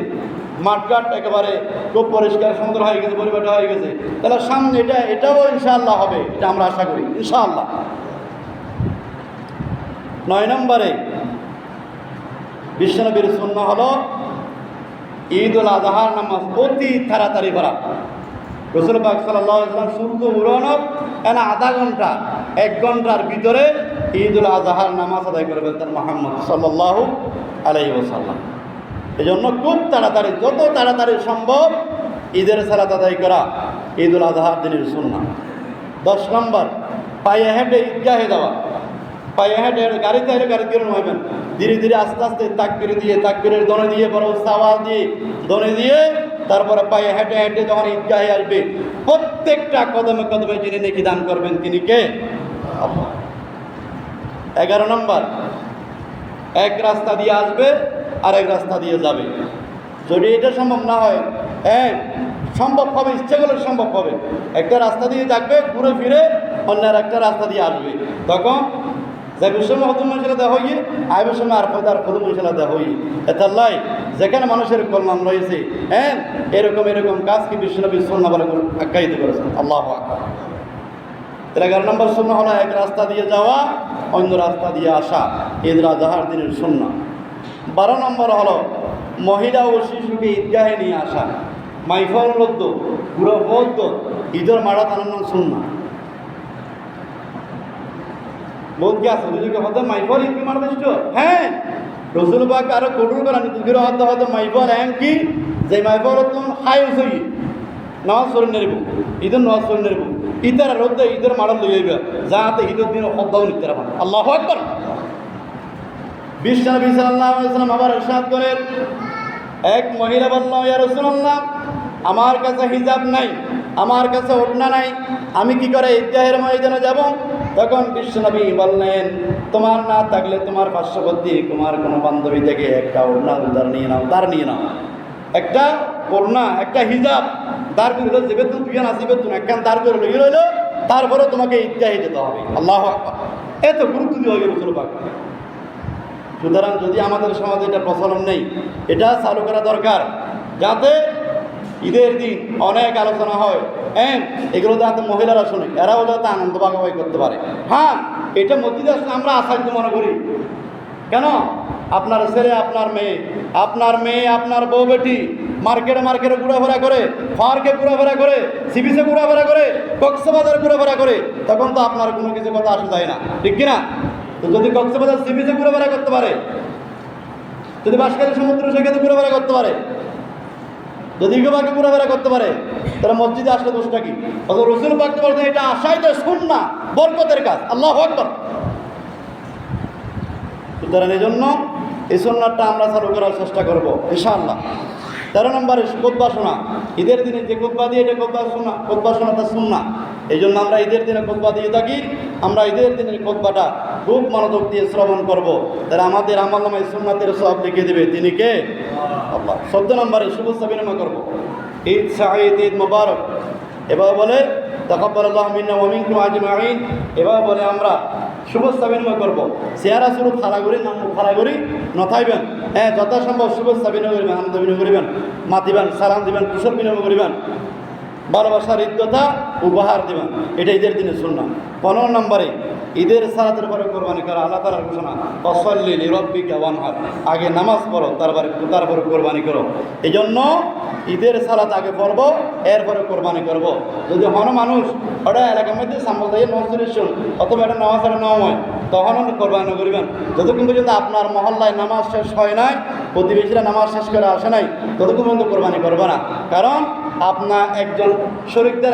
মাঠঘাট একেবারে খুব পরিষ্কার সুন্দর হয়ে গেছে, পরিবেশ হয়ে গেছে। তাহলে সামনে এটাও ইনশাআল্লাহ হবে, এটা আমরা আশা করি ইনশাআল্লাহ। 9 নম্বরে বিশ্বনবীর সুন্নাহ হলো ঈদুল আজহার নামাজ অতি তাড়াতাড়ি পড়া। রাসূল পাক সাল্লাল্লাহু আলাইহি ওয়াসাল্লাম সূর্য উড়ানোর আধা ঘন্টা 1 ঘন্টার ভিতরে ঈদুল আজহার নামাজ আদায় করে ফেলতেন মুহাম্মদ সাল্লাল্লাহু আলাইহি ওয়াসাল্লাম। এই জন্য খুব তাড়াতাড়ি, যত তাড়াতাড়ি সম্ভব ঈদের সালাত আদায় করা ঈদুল আজহার দিনের সুন্নাহ। 10 নম্বর পায়ে হেঁটে ঈদগাহে যাওয়া। পায়ে হেঁটে গাড়িতে হেঁটে গাড়িতে হইবেন, ধীরে ধীরে আস্তে আস্তে তাকবীরের দনে দিয়ে বড় আওয়াজ দিয়ে দনে দিয়ে তারপরে পায়ে হেঁটে হেঁটে যখন ঈদগাহে আসবে, প্রত্যেকটা কদমে কদমে যিনি নেকি দান করবেন তিনি কে? আল্লাহ। 11 নম্বর এক রাস্তা দিয়ে আসবে আর এক রাস্তা দিয়ে যাবে। যদি এটা সম্ভব না হয়, সম্ভব হবে, ইচ্ছে করলে সম্ভব হবে, একটা রাস্তা দিয়ে থাকবে, ঘুরে ফিরে অন্য একটা রাস্তা দিয়ে আসবে। তখন যাইবের সময় হতুম মশলা দেওয়া হইয়ে, আইবের সময় আর হতুম মশলা দেওয়া হইয়ে। এতাল্লাই যেখানে মানুষের কল্যাণ রয়েছে, এরকম কাজ কি বিশ্বনবী সুন্নাহ বলে আখ্যায়িত করেছেন। আল্লাহু আকবার। 11 নম্বর সুন্নাহ হলো এক রাস্তা দিয়ে যাওয়া, অন্য রাস্তা দিয়ে আসা, ঈদুল আজহার দিনের সুন্নাহ। 12 নম্বর হলো মহিলা ও শিশুকে ঈদগাহে নিয়ে আসা, মাইফল লদ্দ পুরো বৌদ্ধ ঈদের মারাত আনন্দ সুন্নাহ। বলতে আছে দুজনকে হয়তো মাইফল ঈদ কি মারাত দিচ্ছ? হ্যাঁ, রসুল পাক আরো কঠোর করা দুজের হয়তো মাইফল কি যে মাইফল তুমি হাই উঠি নামাজ সরে নেব, ঈদের নামাজ সরে নেব, ঈদের রোদে ঈদের মারাত লই যাইবে, যাতে ঈদের দিন হদ্দাও নিতে পারেন। আল্লাহু আকবার। বিশ্বনবী সাল্লাল্লাহু আলাইহি ওয়াসাল্লাম আবার ইরশাদ করেন, এক মহিলা বলল, ইয়া রাসূলুল্লাহ, আমার কাছে হিজাব নাই, আমার কাছে ওড়না নাই, আমি কি করে ঈদগাহের ময়দানে যাব? তখন বিশ্বনবী বললেন, তোমার না থাকলে তোমার পার্শ্ববর্তী তোমার কোনো বান্ধবী থেকে একটা ওড়না উদ্ধার নিয়ে নাও, একটা ওড়না, একটা হিজাব দাঁড় করে যাবে, তুমি তুই আসিবে, তুমি একখান দাঁড় করে লইয়ে রইল, তারপরে তোমাকে ঈদগাহে যেতে হবে। আল্লাহু আকবার। এত গুরুত্ব দিয়ে হয়ে রসুল পাক। সুতরাং যদি আমাদের সমাজে এটা প্রচলন নেই, এটা চালু করা দরকার, যাতে ঈদের দিন অনেক আলোচনা হয়, এগুলো যাতে মহিলারা শুনে, এরাও যাতে আনন্দ ভাগাভাগি করতে পারে। হ্যাঁ, এটা মসজিদে আসলে আমরা আসাধ্য মনে করি। কেন? আপনার ছেলে, আপনার মেয়ে, আপনার বউ বেটি মার্কেটে ঘোরাফেরা করে, পার্কে ঘোরাফেরা করে, সিবিসে ঘোরাফেরা করে, কক্সবাজার ঘোরাফেরা করে, তখন তো আপনার কোনো কিছু কথা আসা যায় না, ঠিক কিনা? তো যদি কক্সবাজার সিবিসে ঘোরাফেরা করতে পারে, যদি বাঁশখালী সমুদ্র সৈকতে ঘোরাফেরা করতে পারে, যদি ইগোবাকে ঘোরাফেরা করতে পারে, তারা মসজিদে আসলে দোষটা কি? অথবা রসুল পাক বলতেন এটা আশাই তো সুন্নাহ, বরকতের কাজ। আল্লাহু আকবার। সুতরাং এই জন্য এই সুন্নাহটা আমরা চালু করার চেষ্টা করব ইনশাআল্লাহ। 13 নম্বরে খুতবা শোনা। ঈদের দিনে যে খুতবা দিয়ে, এটা খুতবা শোনাটা সুন্নাহ। এই জন্য আমরা ঈদের দিনে খুতবা দিয়ে থাকি। আমরা ঈদের দিনের খুতবাটা খুব মনোযোগ দিয়ে শ্রবণ করব, তারা আমাদের আমলনামায় সুন্নাতের সওয়াব লিখে দেবে। তিনি কে? আল্লাহ। 14 নম্বরে শুভেচ্ছা বিনিময় করব। ঈদ সাঈদ, ঈদ মুবারক এভাবে বলে, তাকাব্বালাল্লাহু মিন্না ওয়া মিনকুম আজমাইন এভাবে বলে আমরা শুভেচ্ছা বিনিময় করব। চেহারা স্বরূপ খাড়াগড়ি নথাইবেন, যথাসম্ভব শুভেচ্ছা বিনিময় করিবেন, আনন্দ বিনিময় করিবেন, মাতিবেন, সালাম দিবেন, কুশল বিনিময় করিবেন, ভালোবাসার হৃদ্যতা উপহার দিবেন, এটা ঈদের দিনে সুন্নাহ। 15 নম্বরে ঈদের সালাতের পরে কোরবানি করা, আল্লাহ তাআলার ঘোষণা, ফসল্লি লিরাব্বিকা ওয়ানহার, আগে নামাজ পড়ো তারপরে কোরবানি করো। এই জন্য ঈদের সালাত আগে পড়বো, এরপরে কোরবানি করব। যদি হনো মানুষ ওটা এলাকার মধ্যে সাম্প্রদায়িক নজরেশন অথবা এটা নামাজ নেওয়া হয়, তখন কোরবানি করিবেন। যতক্ষণ পর্যন্ত আপনার মহল্লায় নামাজ শেষ হয় নাই, প্রতিবেশীরা নামাজ শেষ করে আসে নাই, ততক্ষণ পর্যন্ত কোরবানি করবে না। কারণ আপনার একজন শরীকদের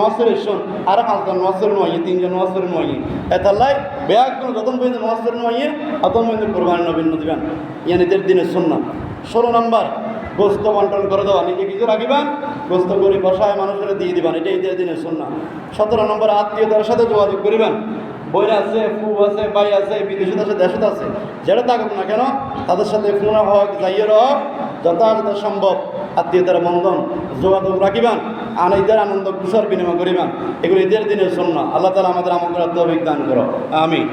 নজরেশন আর 5জন নজর নয়, 3জন নজর নয়, এতাল্লাই ব্যাগ যতক্ষণ পর্যন্ত নজর নয় অতক্ষণ পর্যন্ত কোরবানি নবীন দিবেন। ইয়ানিদের দিনের সুন্নাহ। 16 নম্বর গোস্ত বন্টন করে দেওয়া, নিজে কিছু রাখিবেন, গোস্ত গরিব বসায় মানুষের দিয়ে দিবেন, এটা ঈদের দিনের সুন্নাহ। 17 নম্বর আত্মীয়তার সাথে যোগাযোগ করিবেন। বই আছে, ফু আছে, ভাই আছে, বিদেশে আছে, দেশত আছে, যেটা থাকুক না কেন তাদের সাথে ফোন হোক, যাইয়ের হোক, যথাযথ সম্ভব আত্মীয়তার বন্ধন যোগাযোগ রাখিবেন, ঈদের আনন্দ কুশল বিনিময় করিবেন। এগুলো ঈদের দিনের সুন্নাহ। আল্লাহ তাআলা আমাদের আমল করার তৌফিক দান করো, আমিন।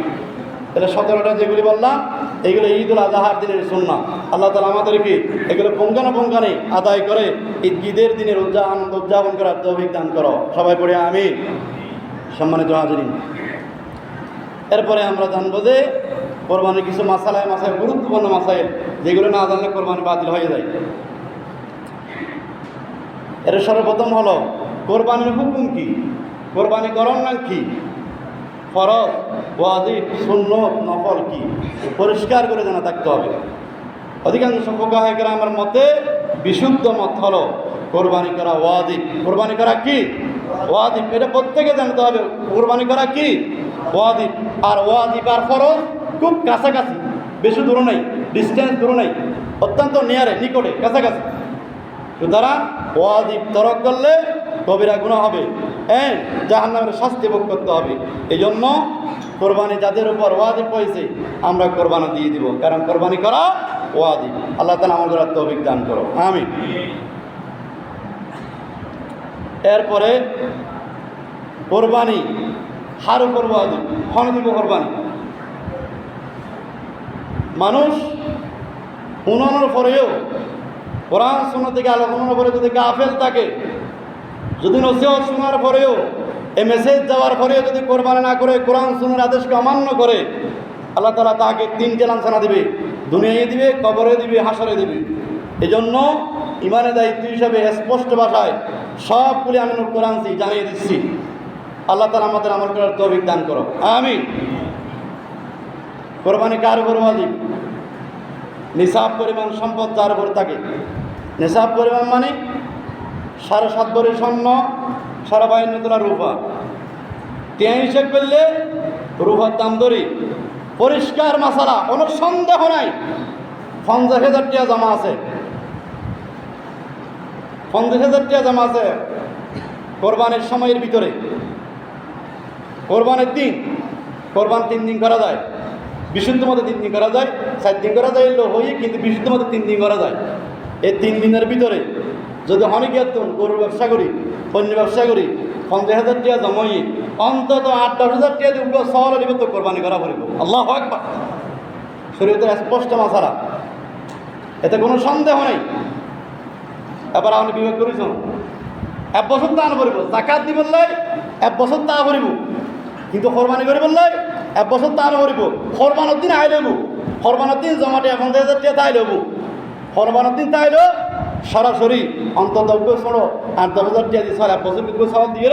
তাহলে 17টা যেগুলি বললাম এগুলো ঈদুল আজহার দিনের সুন্নাহ। আল্লাহ তাআলা আমাদেরকে এগুলো পুঙ্খানুপুঙ্খানে আদায় করে ঈদের দিনের আনন্দ উদযাপন করার তৌফিক দান করো, সবাই পড়ে আমিন। সম্মানিত হাজিরিন, এরপরে আমরা জানবো যে কোরবানির কিছু মাসালায় গুরুত্বপূর্ণ মাসাইল, যেগুলো না জানলে কোরবানি বাতিল হয়ে যায়। এর সর্বপ্রথম হলো কোরবানির হুকুম কি, কোরবানি করণ না কি, ফরজ, ওয়াজিব, সুন্নত, নফল কি, পরিষ্কার করে জানা থাকতে হবে। অধিকাংশ ফুকাহায়ে কেরামের মতে বিশুদ্ধ মত হলো কোরবানি করা ওয়াজিব। কোরবানি করা কি ওয়াজিব, এটা প্রত্যেকে জানতে হবে। কোরবানি করা কি ওয়াজিব, আর ওয়াজিব আর ফরজ খুব কাছাকাছি, বেশি দূর নেই, ডিস্টেন্স দূর নেই, অত্যন্ত নিয়ারে, নিকটে, কাছাকাছি। সুতরাং ওয়াজিব তরক করলে কবিরা গুনাহ হবে, জাহান্নামের শাস্তি ভোগ করতে হবে। এই জন্য কোরবানি যাদের উপর ওয়াজিব হয়েছে আমরা কোরবানি দিয়ে দিব, কারণ কোরবানি করা ওয়াজিব। আল্লাহ তাআলা আমাদের তৌফিক দান করো, আমিন। এরপরে কোরবানি হার উপর ওয়াজিব, হন দিব কোরবানি। মানুষ উনানোর পরেও, কোরআন সুন্নাহ থেকে আলোচনার পরে যদি গাফেল থাকে, যদি নসিহত শোনার পরেও, এই মেসেজ যাওয়ার পরেও যদি কোরবানি না করে, কোরআন সুন্নাহর আদেশকে অমান্য করে, আল্লাহ তাআলা তাকে 3টে লাঞ্ছনা দিবে, দুনিয়ায় দিবে, কবরে দিবে, হাসরে দিবে। এই জন্য ইমানের দায়িত্ব হিসাবে স্পষ্ট ভাষায় সবগুলি আমি নোট করে আনছি, জানিয়ে দিচ্ছি। আল্লাহ তাআলা আমাদের আমল করার তৌফিক দান করো, আমিন। কোরবানি কার উপর ওয়াজিব? নিসাব পরিমাণ সম্পদ যার উপর থাকে। নিসাব পরিমাণ মানে 7.5 ভরি স্বর্ণ, 52 তোলা রূপা। টিয়া হিসেব করলে রূপার দাম ধরি, পরিষ্কার মাসালা, কোনো সন্দেহ নাই। 50,000 টিয়া জমা আছে, 50,000 টিয়া জমা আছে কোরবানির সময়ের ভিতরে। কোরবানের দিন, কোরবান 3 দিন করা যায়, বিশুদ্ধ মতে 3 দিন করা যায়, 4 দিন করা যায় হই, কিন্তু বিশুদ্ধ মতে 3 দিন করা যায়। এই 3 দিনের ভিতরে যদি অনেকেতন গরুর ব্যবসা করি, পণ্য ব্যবসা করি, 50,000 টিয়া জমাই অন্তত 8-10,000 টিয়া দিব, সওয়াল দিব তো কোরবানি করা পড়িব। আল্লাহু আকবার। শরীয়তের স্পষ্ট মাসালা, এতে কোনো সন্দেহ নেই। এবার আপনি বিবেক করেছেন, 1 বছর তা পড়িব, জাকাত দিব লাই 1 বছর তা পড়িব, কিন্তু কোরবানি করে বললে 1 বছর তা পড়িব। কোরবানের দিন আই লব, কোরবানের দিন জমাটে 50,000 টিয়া তাই লব, কোরবানের দিন তাই লো সরাসরি অন্তত 8-10,000 টিয়া দিয়ে 1 বছর কিন্তু সওয়াল দিয়ে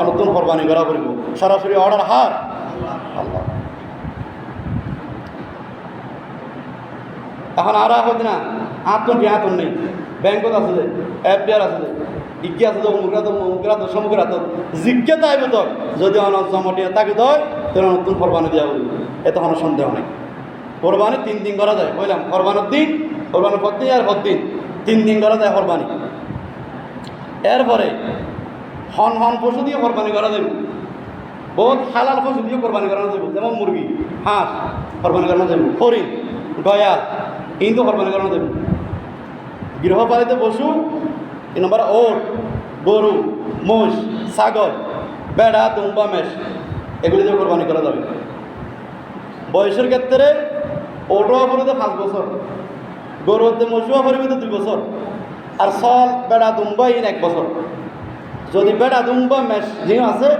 নতুন কোরবানি করা পড়িব, সরাসরি অর্ডার হার। আল্লাহ এখন আর হতে না, আতন নেই, ব্যাংকত আছে যে, FDR আছে যে, ইকি আছে যে, মুখরা সমুখরা তো জিজ্ঞে তাইব তো, যদি অনেক জমাটিয়া তাকে দেয় তাহলে নতুন কোরবানি দেওয়া বলি, এতে কোনো সন্দেহ নেই। কোরবানি 3 দিন করা যায়, বললাম কোরবানের দিন, কোরবানির পর দিন আর পর দিন, 3 দিন করা যায় কোরবানি। এরপরে হন পশু দিয়ে কোরবানি করা যাবে, বহুত হালাল পশু দিয়ে কোরবানি করানো যাবে, যেমন মুরগি, হাঁস কোরবানি করানো যাবে, হরিণ, গয়াল কিন্তু কোরবানি করানো যাবে। গৃহপালিত পশু 3 নম্বর ওট, গরু, মোষ, ছাগল, বেড়া, দুম্বা, মেষ, এগুলি দিয়ে কোরবানি করা যাবে। বয়সের ক্ষেত্রে ওটো অপরিত 5 বছর, গরু হতে মশু অপরিমিত 2 বছর, আর সল, বেড়া, দুম্বা 1 বছর। যদি বেড়া দুম্বা মেশ যিনি আছে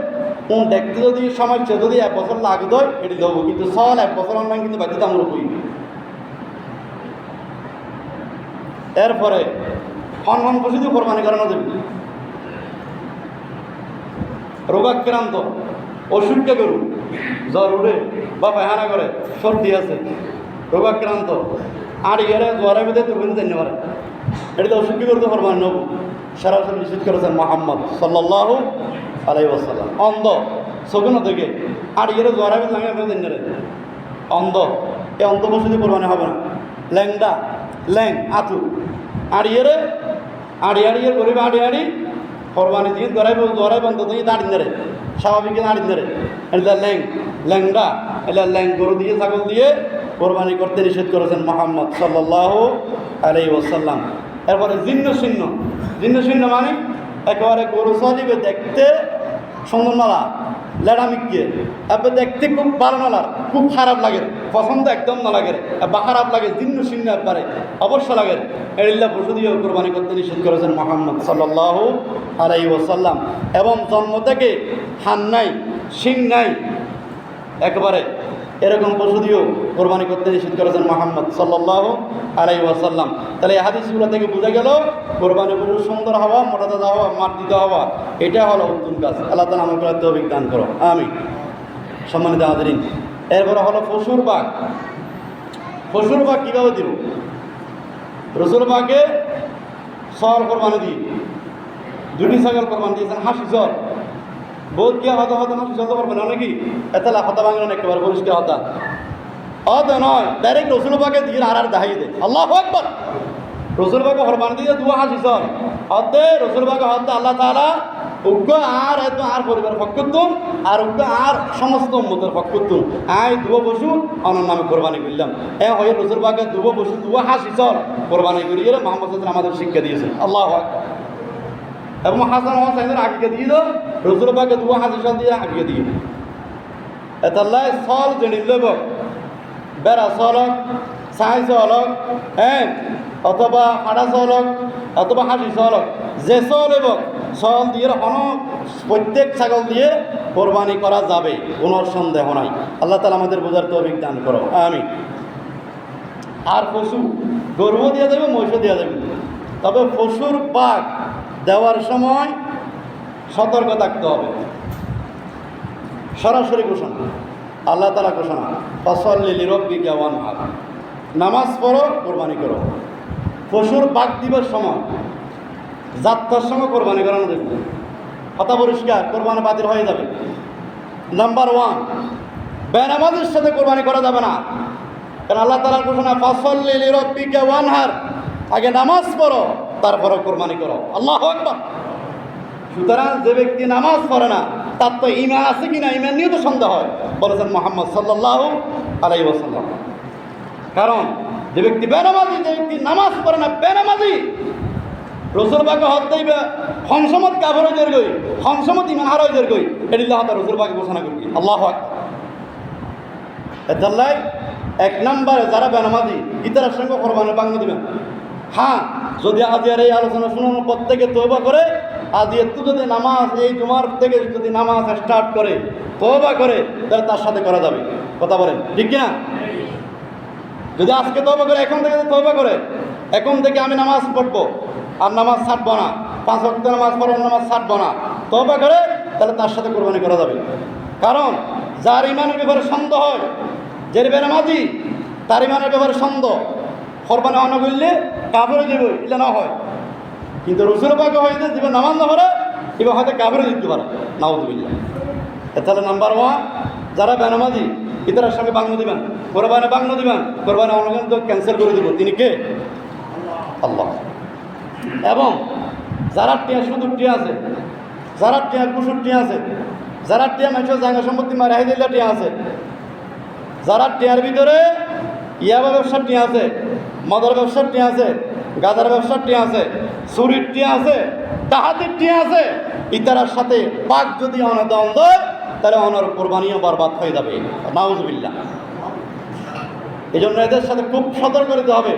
কোন দেখতে যদি সমস্যা যদি 1 বছর লাগে দেয় এটি দেবো, কিন্তু সল 1 বছর অনলাইন কিন্তু বাধ্যতামূলক করি। এরপরে হন পশুদি কোরবানি করানো দেবে। রোগাক্রান্ত অসুখকে গরু জ্বর উঠে বা পায়খানা করে সর্দি আছে রোগাক্রান্ত আর ইয়ারে জ্বরের ভিতরে দুর্গন্ধ জানতে পারে, এটা তো অসুখকে গরু তো কোরবানি নেব সরাসরি নিষেধ করেছেন মুহাম্মদ সাল্লাল্লাহু আলাইহি ওয়াসাল্লাম। অন্ধ সগুন থেকে আর ইয়ারে জ্বরের ভিতরে লাগে আপনার জানতে অন্ধ, এই অন্ধ পশুদি কোরবানি হবে না। ল্যাংডা ল্যাং আতু আর ইয়ারে গরিব আড়ি কোরবানি দিয়ে গড়াই বন্ধ দিয়ে দাঁড়িয়ে ধরে স্বাভাবিক দাঁড়িয়ে ধরে এটা ল্যাংডা এটা ল্যাং গরু দিয়ে ছাগল দিয়ে কোরবানি করতে নিষেধ করেছেন মুহাম্মদ সাল্লাল্লাহু আলাইহি ওয়াসাল্লাম। এরপরে জিন্ন শূন্য মানে একেবারে গরু চলিবে দেখতে সুন্দর নালা লেডামিকে এবার দেখতে খুব ভালো নালার খুব খারাপ লাগে, পছন্দ একদম না লাগে বা খারাপ লাগে, জিন্ন শূন্য একবারে অবশ্য লাগে, এরিল্লা পশু দিয়ে কোরবানি করতে নিষেধ করেছেন মুহাম্মদ সাল্লাল্লাহু আলাইহি ওয়াসাল্লাম। এবং জন্ম থেকে হান নাই শিং নাই একেবারে এরকম পশু দিয়েও কোরবানি করতে নিষেধ করেছেন মুহাম্মদ সাল্লাল্লাহু আলাইহি ওয়াসাল্লাম। তাহলে এই হাদিসগুলো থেকে বোঝা গেল কোরবানি পশু সুন্দর হওয়া, মোটা তাজা হওয়া, মার দিতে হওয়া, এটা হলো উত্তম কাজ। আল্লাহ তাআলা আমাকে তৌফিক দান করো, আমিন। সম্মানিত হাজিরিন, এরপরে হলো পশুর বাঘ কীভাবে দিব? রসুল বাঘে সর কোরবানি দিই, 2টি ছাগল কোরবানি দিয়েছেন, হাসি সর বহুত গিয়া হতা হাসি চলতে পারবেন অনেকেই এতলা হতা ভাঙলেন একেবারে পরিষ্কার হতা নয়, ডাইরেক্ট রসুল বাঘে দিয়ে আর দেখাই দে আল্লাহু আকবার। রসুল বাঘে কোরবানি দিয়ে 2 হাসি সর হতে রসুল বাঘে হতে আল্লাহ তাআলা উগ্র আর এত আর পরিবার ফকুতুম আর উগ্র আর সমস্ত উম্মতের ফকুতুম আই 2 পশু অনর নামে কোরবানি করলাম। হয়ে রসুল বাঘে 2 পশু 2 হাসি সর কোরবানি করিয়ে মুহাম্মদ সাল্লাল্লাহু আমাদের শিক্ষা দিয়েছেন, আল্লাহু আকবার। এবং হাসান হোসেনের আগে দিয়ে দাও রসুল বাঘে 2 হাসি সর দিয়ে আগে দিয়ে এতাল্লাহ সল জেনে লব বেড়া সলক ছাই সলক অথবা হাড়া সলক অথবা হাসি সলক যে সল এবং সল দিয়ে প্রত্যেক ছাগল দিয়ে কোরবানি করা যাবে, কোনো সন্দেহ নাই। আল্লাহ তাআলা আমাদের বোঝার তৌফিক দান করো, আমিন। আর পশু গরুও দেওয়া যাবে, মহিষও দেওয়া যাবে, তবে পশুর পাক দেওয়ার সময় সতর্ক থাকতে হবে। সরাসরি ঘোষণা আল্লাহ তাআলা ঘোষণা ফাসাল্লি লিরাব্বিকা ওয়ানহার, নামাজ পড়ো কোরবানি করো। পশুর পাক দিবার সময় যাত্রার সময় কোরবানি করানো যাবে, কথা পরিষ্কার, কোরবানি বাতিল হয়ে যাবে। নাম্বার 1, বেনামাজের সাথে কোরবানি করা যাবে না, কারণ আল্লাহ তাআলার ঘোষণা ফাসাল্লি লিরাব্বিকা ওয়ানহার, আগে নামাজ পড়ো তারপরে কোরবানি করো, আল্লাহু আকবার। সুতরাং যে ব্যক্তি নামাজ পড়ে না তার তো ঈমান আছে কিনা, ঈমান নিয়ে তো সন্দেহ হয়, বলেছেন মুহাম্মদ সাল্লাল্লাহু আলাইহি ওয়াসাল্লাম। কারণ যে ব্যক্তি বেনামাজি, যে ব্যক্তি নামাজ পড়ে না বেনামাজি, রসুল বাগে হত দিবে হংসমত কাফের হয়ে গই, হংসমত ঈমান হারা হয়ে গই, এটি আল্লাহ রসুল বাগে ঘোষণা করবি, আল্লাহু আকবার। এতাল্লাই 1 নম্বরে যারা বেনামাজি ইতার সঙ্গে কোরবানি বাঙ্গ দিবেন। হ্যাঁ, যদি আজিয়ার এই আলোচনা শোনানোর পর থেকে তওবা করে, আজ একটু যদি নামাজ এই জুমার থেকে যদি নামাজ স্টার্ট করে তওবা করে, তাহলে তার সাথে করা যাবে, কথা বলেন ঠিক কিনা? যদি আজকে তওবা করে, এখন থেকে তওবা করে, এখন থেকে আমি নামাজ পড়বো আর নামাজ ছাড়বো না, 5 ওয়াক্ত নামাজ পড়ার নামাজ ছাড়বো না, তওবা করে, তাহলে তার সাথে কোরবানি করা যাবে। কারণ যার ইমানের ব্যাপারে সন্দেহ হয়, যে বেনামাজি তার ইমানের ব্যাপারে সন্দেহ, কোরবানি অন করলে কাফের হয়ে যাবে, এটা না হয়। কিন্তু রসুল পাকে হয়তো জীবন নামাজ না পারে, এবার হয়তো কাফেরও দিতে পারে, নাউযুবিল্লাহ। তাহলে নাম্বার 1, যারা বেনামাজি ইতার সঙ্গে বাংলা দিবেন, কোরবানি বাংলা দিবেন, কোরবানি অনুগন্ত ক্যান্সেল করে দিব, তিনি কে? আল্লাহ। এবং যারা টিয়া শুধু টিয়া আছে, যারা টিয়া কুসুর টিয়া আছে, যারা টিয়া মানুষের জায়গা সম্পত্তি মারাই দিলে টিয়া আছে, যারা টিয়ার ভিতরে ইয়াবা ব্যবসার টিয়া আছে, মদের ব্যবসার টিয়া আছে, গাজার ব্যবসার টিয়া আছে, চুরির টিয়া আছে, ডাহাতির টিয়া আছে, ইতারার সাথে পাক যদি অনদন দেয় তাহলে অনর কোরবানিও বরবাদ হয়ে যাবে, নাউযুবিল্লাহ। এই জন্য এদের সাথে খুব সতর্ক দিতে হবে,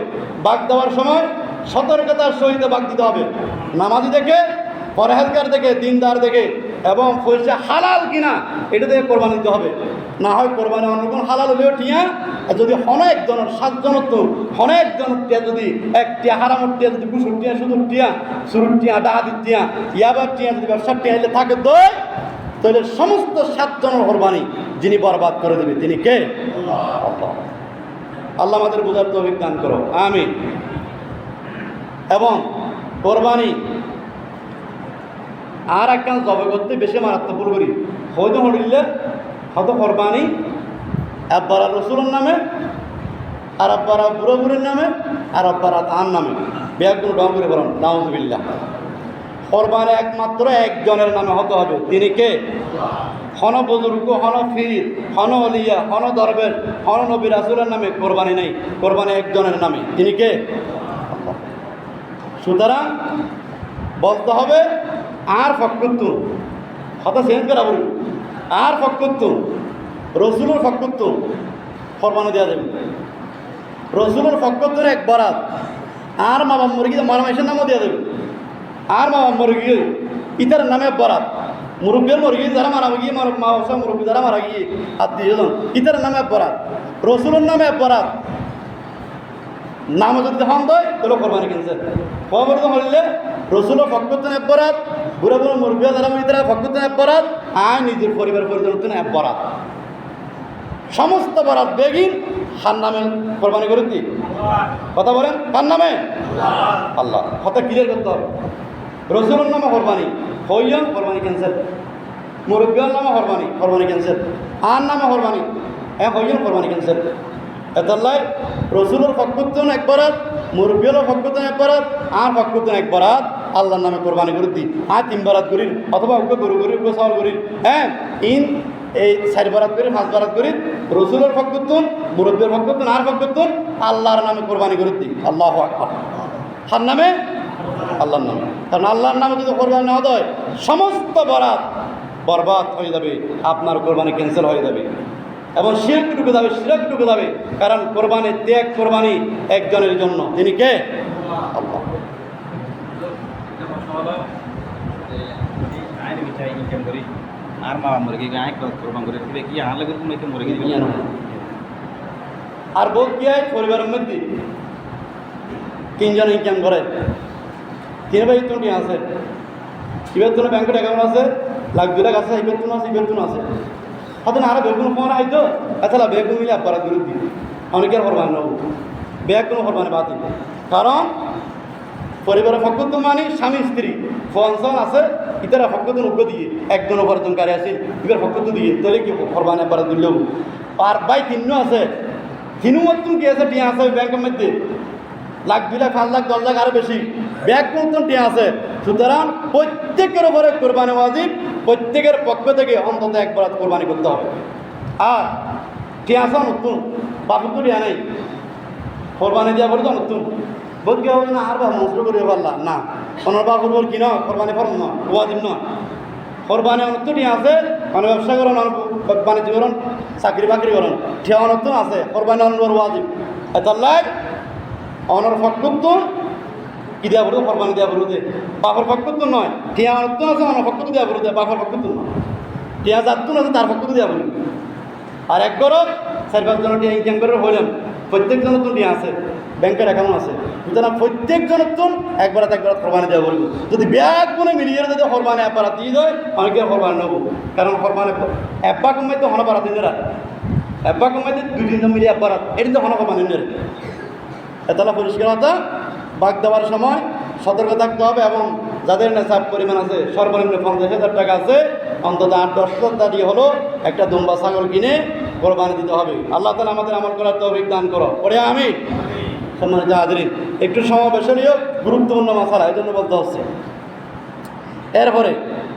বাঘ দেওয়ার সময় সতর্কতার সহিত বাঘ দিতে হবে। নামাজি দেখে পরহেজগার দেখে, দিনদার দেখে এবং পয়সা হালাল কিনা এটা দেখে কোরবানি দিতে হবে। না হয় কোরবানি অন্য কোনো হালাল হলেও টিয়া, যদি অনেক জনের 7 জনের তো অনেক জনের টিয়া, যদি এক টিয়া হারামর টিয়া, যদি কুসুর টিয়া, সুদুর টিয়া, সুরুর টিয়া, ডাহাদির টিয়া, ইয়াবার টিয়া, যদি ব্যবসার টিয়া এলে থাকে দই, তাহলে সমস্ত 7 জনের কোরবানি যিনি বরবাদ করে দেবে তিনি কে? আল্লাহ। আল্লাহ আমাদের বোঝার তৌফিক দান করো, আমিন। এবং কোরবানি আর একখান জবে করতে বেশি মারাত্মক ভুল করি, হয়তো হরিলে হয়তো কোরবানি একবার রসুলের নামে, আর একবার বুড়ো বুড়ির নামে, আর একবার তার নামে, বেগুলো ডং করে বলেন নাউজুবিল্লাহ। কোরবানি একমাত্র একজনের নামে হতে হবে, তিনি কে? হন বুজুর্গ, হন ফির, হন অলিয়া, হন দরবেশ, হন নবী রাসূলের নামে কোরবানি নেই, কোরবানি একজনের নামে, তিনি কে? সুতরাং বলতে হবে আর ফকরুত্তু, কথা চেঞ্জ করা বলুন, আর ফকরুত্তু রসুলের ফকরুত্তু কোরবানি দেওয়া যাবে। রসুলের ফকরুত্তুর এক বরাত, আর মা বাবা মুরগি মারামাইশের নামও দেওয়া যাবে। আর মা বাবা মুরগি ইতার নামে বরাত, মুরব্বীর মুরগি যারা মারা গিয়ে মা বাবা মুরব্বী যারা মারা গিয়ে আত্মীয়জন ইতার নামে বরাত, রসুলের নামে বরাত, নাম যদি হন দেয় তাহলে কোরবানি কিনছে। খবর তো হলে রসুলের ফকরুত্তুন এক বরাত, বুড়ো বুড়ো মুরব্বী যারা ইতারা ফকরুত্তুন এক বরাত, আর নিজের পরিবার পরিজন এক বরাত, সমস্ত বরাত বেগিন হার নামে কোরবানি করে দিই। কথা বলেন, কার নামে? আল্লাহ। কথা ক্লিয়ার করতে হবে। রসুলের নামে কোরবানি হইয়ন, কোরবানি ক্যান্সেল। মুরব্বীর নামে কোরবানি, কোরবানি ক্যান্সেল। আর নামে কোরবানি হইয়ন, কোরবানি ক্যান্সেল। এতাল্লাই রসুলের ফকরুত্তুন এক বরাত, মুরব্বীর ফকরুত্তুন এক বরাত, আর ফকরুত্তুন এক বরাত আল্লাহর নামে কোরবানি করে দিই। আর 3 বরাত করি, অথবা ওকে গরু করি, ওকে সওয়াল করি, হ্যাঁ ইন এই 4 বরাত করি, 5 বরাত করি, রসুলের ফকরুত্তুন, মুরব্বীর ফকরুত্তুন, আর ফকরুত্তুন আল্লাহর নামে কোরবানি করে দিই। আল্লাহু আকবার। হার নামে? আল্লাহর নামে। কারণ আল্লাহর নামে যদি কোরবানি না হয় সমস্ত বরাত বরবাদ হয়ে যাবে, আপনার কোরবানি ক্যান্সেল হয়ে যাবে এবং শিরক ঢুকে যাবে, শিরক ঢুকে যাবে। কারণ কোরবানি ত্যাগ, কোরবানি একজনের জন্য, তিনি কে? আল্লাহ। আর মা মুরগি গায়ে কোরবান করে দিবে কি আর লাগে তুমি মুরগি দিবে না। আর বহুত কি হয় পরিবারের মধ্যে 3 জন ইনকাম করে, 3 ভাই তুমি আছে, এবার তোমার ব্যাংকের অ্যাকাউন্ট আছে, লাখ 2 লাখ আছে, এবার তুমি আছে, এবার তুমি আছে, হয়তো না আরো বেগুন ফোন আইতো, আচ্ছা বেগুন মিলে আপনারা দূরে দিই, অনেকের কোরবানি নেব, ব্যাগ কোনো কোরবানি বাতিল। কারণ পরিবারের ফকরুত্তু মানে স্বামী স্ত্রী ফোন আছে, ইতারা ফকরুত্তু উগ্র দিয়ে একজন উপার্জনকারী আছে, এবার ফকরুত্তু দিয়ে তাহলে কি কোরবানি আপনারা দিলেও। আর ভাই 3 আছে, 3 মতন কি আছে, টিয়া আছে ব্যাংকের মধ্যে, লাখ 2 লাখ 5 লাখ 10 লাখ আরো বেশি ব্যাগ মতন টিয়া আছে। সুতরাং প্রত্যেকের উপরে কোরবানি ওয়াজিব, প্রত্যেকের পক্ষ থেকে অন্তত একবার কোরবানি করতে হবে। আর টিয়া আছে নতুন, বাপুর তো টিয়া নেই, কোরবানি দেওয়া করে তো নতুন বোধ কি হবে না, আর বা নষ্ট করে পারলাম না, ওনার বাপুর বল কি নয় কোরবানি ফরম নয়, ওয়াজিব নয়। কোরবানি অনত্য টিয়া আছে, মানে ব্যবসা করেন, বাণিজ্য করেন, চাকরি বাকরি করেন, ঠিয়া অনত্য আছে, কোরবানি অনর ওয়াজিব। এতাল্লাই অনর ফকরুত্তুন কি দেওয়া পড়বে, কোরবানি দেওয়া পড়বে, বাপর ফকরুত্তুন নয়, টিয়া অনত্য আছে, অনর ফকরুত্তু দেওয়া পড়বে, বাপর ফকরুত্তুন নয়, টিয়া যাত্তুন আছে তার ফকরুত্তু দেওয়া পড়বে। আর এক গরত 4-5 জন টিয়া ইনকাম করে হইলাম, প্রত্যেকজনের তো টিয়া আছে, ব্যাংকের অ্যাকাউন্ট আছে, সুতরাং প্রত্যেকজনের তো একবার কোরবানি দেওয়া বলবো। যদি ব্যাগ কোনো মিলিয়ে যদি কোরবানি একবার দিয়ে দেয় অনেকের কোরবানি নেবো, কারণ কোরবানি একবার কমাইতে হন পারা দিন রাত, একবার কমাইতে 2-3 জন মিলিয়ে একবার এটি তো হন কোরবানি নেই। এতলা পরিষ্কারতা বাগ দেওয়ার সময় সতর্ক থাকতে হবে এবং যাদের নেশাব পরিমাণ আছে সর্বনিম্ন 50,000 টাকা আছে, অন্তত 8-10 টাকা দিয়ে হলো একটা দুম্বা ছাগল কিনে কোরবানি দিতে হবে। আল্লাহ তাআলা আমাদের আমল করার তৌফিক দান করো, পড়ে আমি। সম্মানিত হাজরিন, একটু সমাবেশনীয় গুরুত্বপূর্ণ মাসালা, এই জন্য বলতে হচ্ছে। এরপরে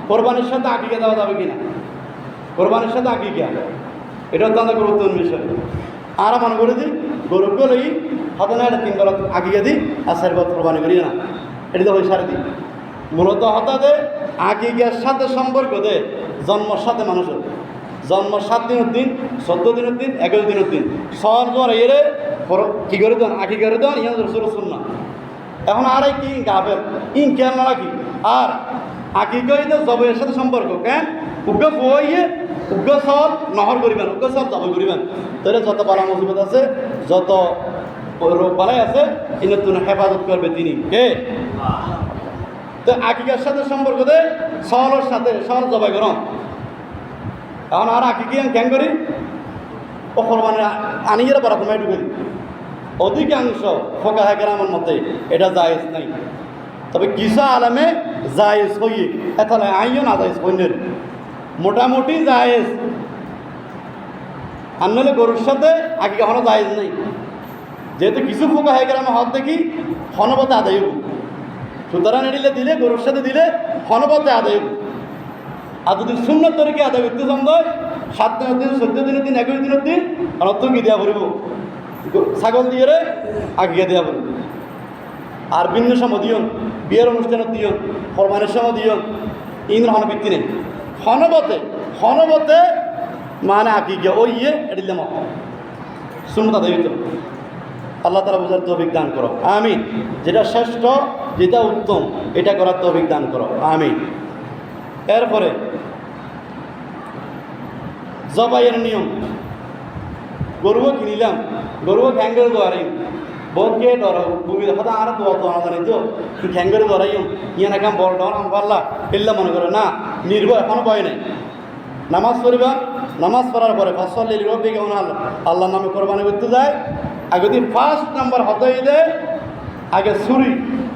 কোরবানির সাথে আকিকা দেওয়া যাবে কিনা, কোরবানির সাথে আকিকা এটা অত্যন্ত গুরুত্বপূর্ণ বিষয়। আর মনে করে দিই গরুকে লই হাতে না 3 বার আকিকা দিই আর 4 বার কোরবানি করি না, এটা তো ওই সারে দিই। মূলত হঠাৎ আকিকার সাথে সম্পর্ক দে জন্মর সাথে মানুষের জন্ম 7 দিনের দিন, 14 দিনের দিন, 21 দিনের দিন, সর জ্বর এরে কি করে দেন আকি করে দেন, ইয়া রসুল না। এখন আর কি গাফের ইন খেয়াল না রাখি আর আকিকইতে জবের সাথে সম্পর্ক কেন উগ্র বইয়ে উগ্র সব নহর করিবেন উগ্র সব জব করিবেন তাহলে যত বালা মুসিবত আছে যত রোগ বালাই আছে এনে তুমি হেফাজত করবে তিনি কে তো আকিকার সাথে সম্পর্ক দে সহলের সাথে সহল জবাই করো এখন আর আকিকি ক্যাং করি ও কোরবানি আনিয়ে পারা তোমায় ঢুকে অধিকাংশ ফোকা হাকের আমার মতে এটা জায়েজ নাই তবে কিছু আলামে জায়েজ হইয়ে এতলে আইও না জায়েজ হইনের মোটামুটি জায়েজ আর নইলে গরুর সাথে আগে কখনো জায়েজ নেই যেহেতু কিছু ফোকা হাকের আমার হাত দেখি হনপথে আদায় হব সুতরাং এড়িলে দিলে গরুর সাথে দিলে হনপথে আদায় হব আর যদি শূন্য তরিকে আদায় করতে সম্ভব 7 দিনের দিন 14 দিনের দিন 21 দিনের দিন আর অত কি দেওয়া পড়ব ছাগল দিয়ে রে আগে দেওয়া পড়ব আর ভিন্ন সময় দিয়ন বিয়ের অনুষ্ঠানত দিয়ন ফরমানের সময় দিয়ন ইন্দ্র হনবৃত্তি নেই হনবতে মানে আঁকি গিয়ে ওই ইয়ে এটিলাম শূন্যতা দেবিত আল্লাহ তালা বোঝার তৌফিক দান করো আমিন যেটা শ্রেষ্ঠ যেটা উত্তম এটা করার তৌফিক দান করো আমিন এরপরে জবাইয়ের নিয়ম গরুও কিনিলাম গরুও খ্যাঙ্গের দোয়ারাই বহুত কে ডর বুবি দেখা আর দোয়া তো জানি তো খ্যাঙ্গের দোয়ারাই ইয়ে না কাম বড় ডর পারলা এল্লা মনে করে না নির্ভয় এখনো ভয় নেই নামাজ পড়িবা নামাজ পড়ার পরে ফসল রব্বি কেমন আল্লাহ নামে কোরবানি করতে যায় আগে যদি 1 নাম্বার হতই দে আগে ছুরি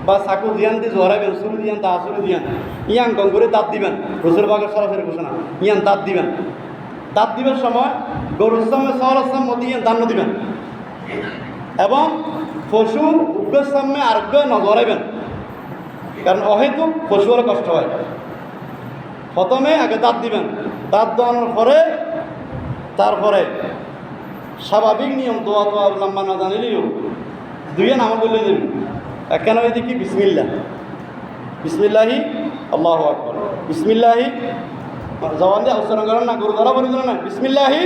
বা চাকু দিয়ান দিয়ে জোরাইবেন ছুরি দিয়ান তা ছুরি দিয়ান ইয়াং কম করে দাঁত দিবেন রসুর বাগের সরাসরি ঘোষণা ইয়ান দাঁত দিবেন দাঁত দিবের সময় গরুর সামনে সহরের সামনে দিয়ে দান্ন দিবেন এবং পশু উগ্রের সামনে আরোগ্য নজরাইবেন কারণ অহেতুক পশুর কষ্ট হয় প্রথমে আগে দাঁত দিবেন দাঁত দেওয়ানোর পরে তারপরে স্বাভাবিক নিয়ম দোয়া তোয়া লম্বা না জানিলেও দুইয়ে নাম বলে দেবেন কেন এই দেখি বিসমিল্লাহি আল্লাহু আকবার বিসমিল্লাহি জবান দিয়ে উচ্চারণ করেন না গরু ধরা বলি না বিসমিল্লাহি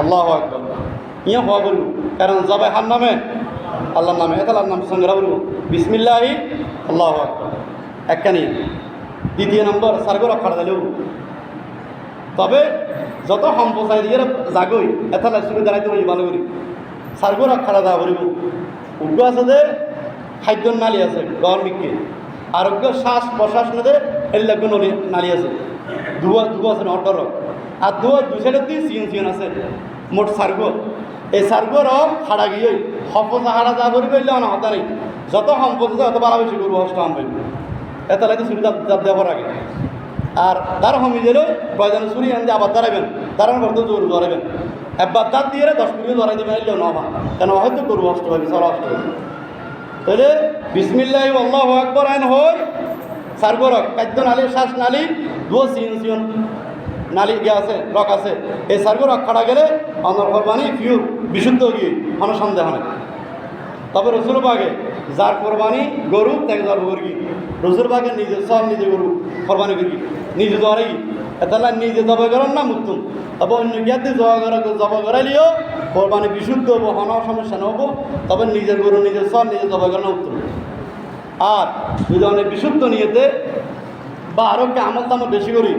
আল্লাহু আকবার ইয়া হওয়া বলব কারণ জবাই হার নামে আল্লাহর নামে এতালার নাম সঙ্গে বলব বিসমিল্লাহি আল্লাহু আকবার একখানি দ্বিতীয় নম্বর সার্গর অক্ষাড়া দিলেও তবে যত সম্প্রচার দিয়ে জাগই এতালা শুরু দাঁড়াইতে পারি ভালো করি সার্গর অক্ষাড়া দেওয়া করিব উগ্র আছে যে খাদ্য নালী আছে গরমিককে আরোগ্য শ্বাস প্রশ্বাস নেদে এলাগ্য নালী আছে ধুয়া আছে অর্ডার আর ধুয়া দুই সাইডের দিয়ে সিয়ন আছে মোট সার্গ এই সার্গর হাড়া গিয়ে সম্পদা হাড়া যা করি পাইলে না হতা নেই যত সম্পদ আছে অত বাড়া বেশি করবো হস্ত আম পাইব এতালাইতে চুরি দাঁত দেওয়ার আগে আর তার হমি দিলেও কয়জন চুরি আনতে আবার দাঁড়াবেন দাঁড়ানোর পর তো জোর ধরাবেন একবার দাঁত দিয়ে 10 মিনিট ধরাই দেবেন এলেও না কেন হয়তো করবো হস্ত পাইবি চলা হস্ত পাইবি তাহলে বিসমিল্লাহি আল্লাহু আকবার আইন হয় সার্গরক খাদ্য নালী শ্বাস নালী দুও সিয়ন নালী গিয়ে আছে রক আছে এই সার্গরক খাড়া গেলে আমার কোরবানি পিওর বিশুদ্ধ গিয়ে কোনো সন্দেহ নেই তবে রসুল বাগে যার কোরবানি গরু তাকে জব করি রসুল বাগে নিজে সব নিজে গরু কোরবানি করি নিজে জরাই এতালা নিজে জব করেন না মুক্তুম তবে অন্য গিয়াতে জব করাইলেও কোরবানি বিশুদ্ধ হবো হন সমস্যা নহব তবে নিজের গরু নিজের সব নিজে জব করানো উত্তম আর যদি অনেক বিশুদ্ধ নিয়েতে বা আরোগ্যে আমল তামল বেশি করি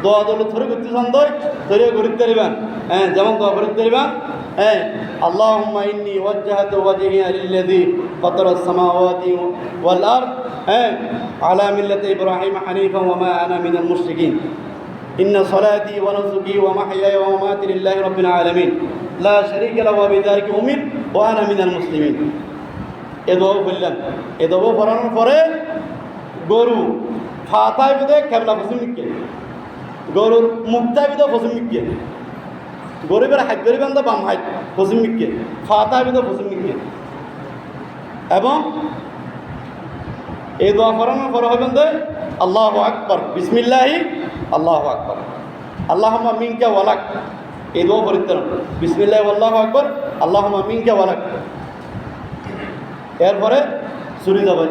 দোয়া দল ধরে করতে সন্দেহ ধরে করিতে পারিবেন হ্যাঁ যেমন দোয়া করিতে পারিবেন হ্যাঁ আল্লাহুম্মা ইন্নী ওয়াজ্জাহতু ওয়াজহিয়া লিল্লাযী ফাতারাস সামাওয়াতি ওয়াল আরদ হ্যাঁ আলা মিল্লাতি ইব্রাহিম হানিফা ওয়া মা আনা মিনাল মুশরিকিন ইন্না সলাতি ওয়া নুসুকি ওয়া মাহইয়ায়া ওয়া মামাতি লিল্লাহি রাব্বিল আলামিন লা শারীকা লাহু ওয়া বিযালিকা উমিরতু ওয়া আনা মিনাল মুসলিমিন এ দোয়া বললেন এ দোয়া পড়ানোর পরে গরু ফাতায় বোধে কেবলা পশ্চিমিককে গরুর মুক্তায় বোধ পশ্চিমিককে গরিবের হাত গরিবেন তো বাম হাত পশ্চিমিককে ফাতায় বোধ পশ্চিমিককে এবং এই দোয়া পড়ানোর পরে হবেন দে আল্লাহু আকবার বিসমিল্লাহি আল্লাহু আকবার আল্লাহুম্মা মিনকা ওয়ালাক এই দোয়া পড়িতেন বিসমিল্লাহি আল্লাহু আকবার আল্লাহুম্মা মিনকা ওয়ালাক এরপরে চুরি যাবে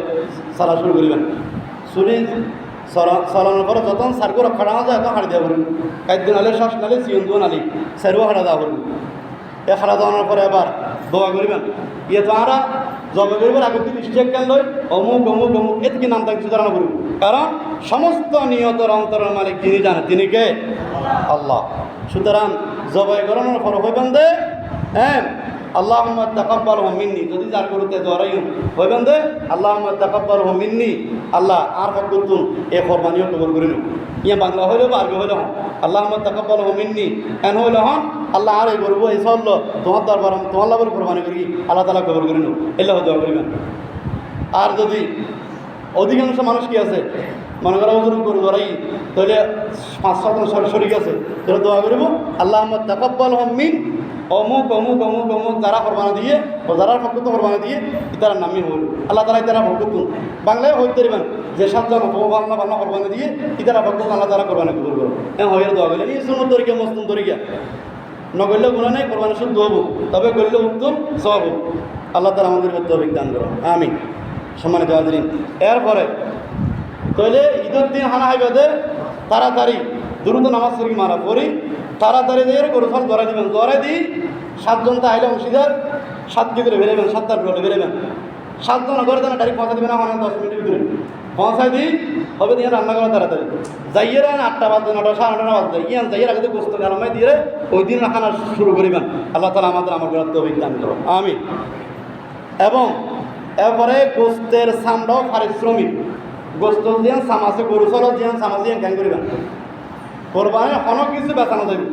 সালা শুরু করিবেন চুরি চলানোর পরে যতন সার্গো খাড়া যায় এত হাড়ি দেওয়া করুন খাদ্য নালে শ্বাস নালে চিয়ন দোয়া নালি সারও হাড়া দেওয়া করুন এ হাড়া দেওয়ানোর পরে এবার দোয়া করিবেন ইয়ে তো আমরা জবাই করবার আগে তুই স্টেক কেন লই অমুক অমুক অমুক এদিকে নাম তাকে সুধারণা করব, কারণ সমস্ত নিয়তর অন্তরের মালিক তিনি জানে, তিনি কে? আল্লাহ। সুতরাং জবাই করানোর পর হইবেন দে হ্যাঁ আল্লাহুম্মা তাকাব্বালহু মিন্নি, যদি যার গরুতে দরাইম হইবেন দে আল্লাহুম্মা তাকাব্বালহু মিন্নি, আল্লাহ আর ফকতুন এ কুরবানিও কবুল করে নিও। ইয়া বাংলা হইলো বা আরবি হইলো আল্লাহুম্মা তাকাব্বালহু মিন্নি এন হইলো হন আল্লাহ আর এই গরু এই চললো তোমার দরবার তোমার লাভের কোরবানি করি আল্লাহ তাআলা কবুল করে নিও, এল্লাহ দোয়া করিবেন। আর যদি অধিকাংশ মানুষ কি আছে মনে করা হুজুর গরু ধরাই তাহলে 5-7 শরীক আছে, তাহলে দোয়া করব আল্লাহুম্মা তাকাব্বালহু মিন অমুক অমুক অমুক অমুক যারা কোরবানি দিয়ে ও যারা ফকত কোরবানি দিয়ে ইতার নামই হল আল্লাহ তাআলা ইতারা ফকত বাংলায় হইতে পারবেন যে 7 জন বাংলা বাংলা কোরবানি দিয়ে ইতারা ফকত আল্লাহ তাআলা কোরবানি কবুল করো। হ্যাঁ হয়ে দোয়া করলেন এই সুন্নত তরিকা মসনুন তরিকা নগরলে গুণা নেই, কোরবানি শুদ্ধ হবো, তবে করলে উত্তম সওয়াব হবো। আল্লাহ তাআলা আমাদের তৌফিক দান করো, আমিন। সম্মানিত হাজিরিন, এরপরে তাহলে ঈদের দিন হানা হাইবে দে তাড়াতাড়ি দ্রুত নামাজ পড়ি মারা পড়ি তাড়াতাড়ি দিয়ে গরু ফল ধরা দিবেন, ধরে দিই 7 জন তা আইলে অংশীদার 7 কি করে বেরোবেন, 7টার ভিতরে বেরোবেন, 7 জন ঘরে দেন ডাইরেক্ট পৌঁছা দিবেন না, 10 মিনিটের ভিতরে পৌঁছাই দিই হবে দিয়ে রান্না করা তাড়াতাড়ি যাইয়ে রান 8টা বাজে 9টা 9:30 বাজে ইয়ান যাইয়ের আগে গোস্ত গালামাই দিয়ে ওই দিন খানা শুরু করিবেন। আল্লাহ তাআলা আমাদের আমার করার তৌফিক দান করো, আমিন। এবং এরপরে গোস্তের সামটাও পারিশ্রমিক গোস্ত দিয়ান সামাসে গরু চলো দিয়ান সামাজ দিয়ান জ্ঞান করিবেন, কোরবানির অনেক কিছু বেচানো যাবে,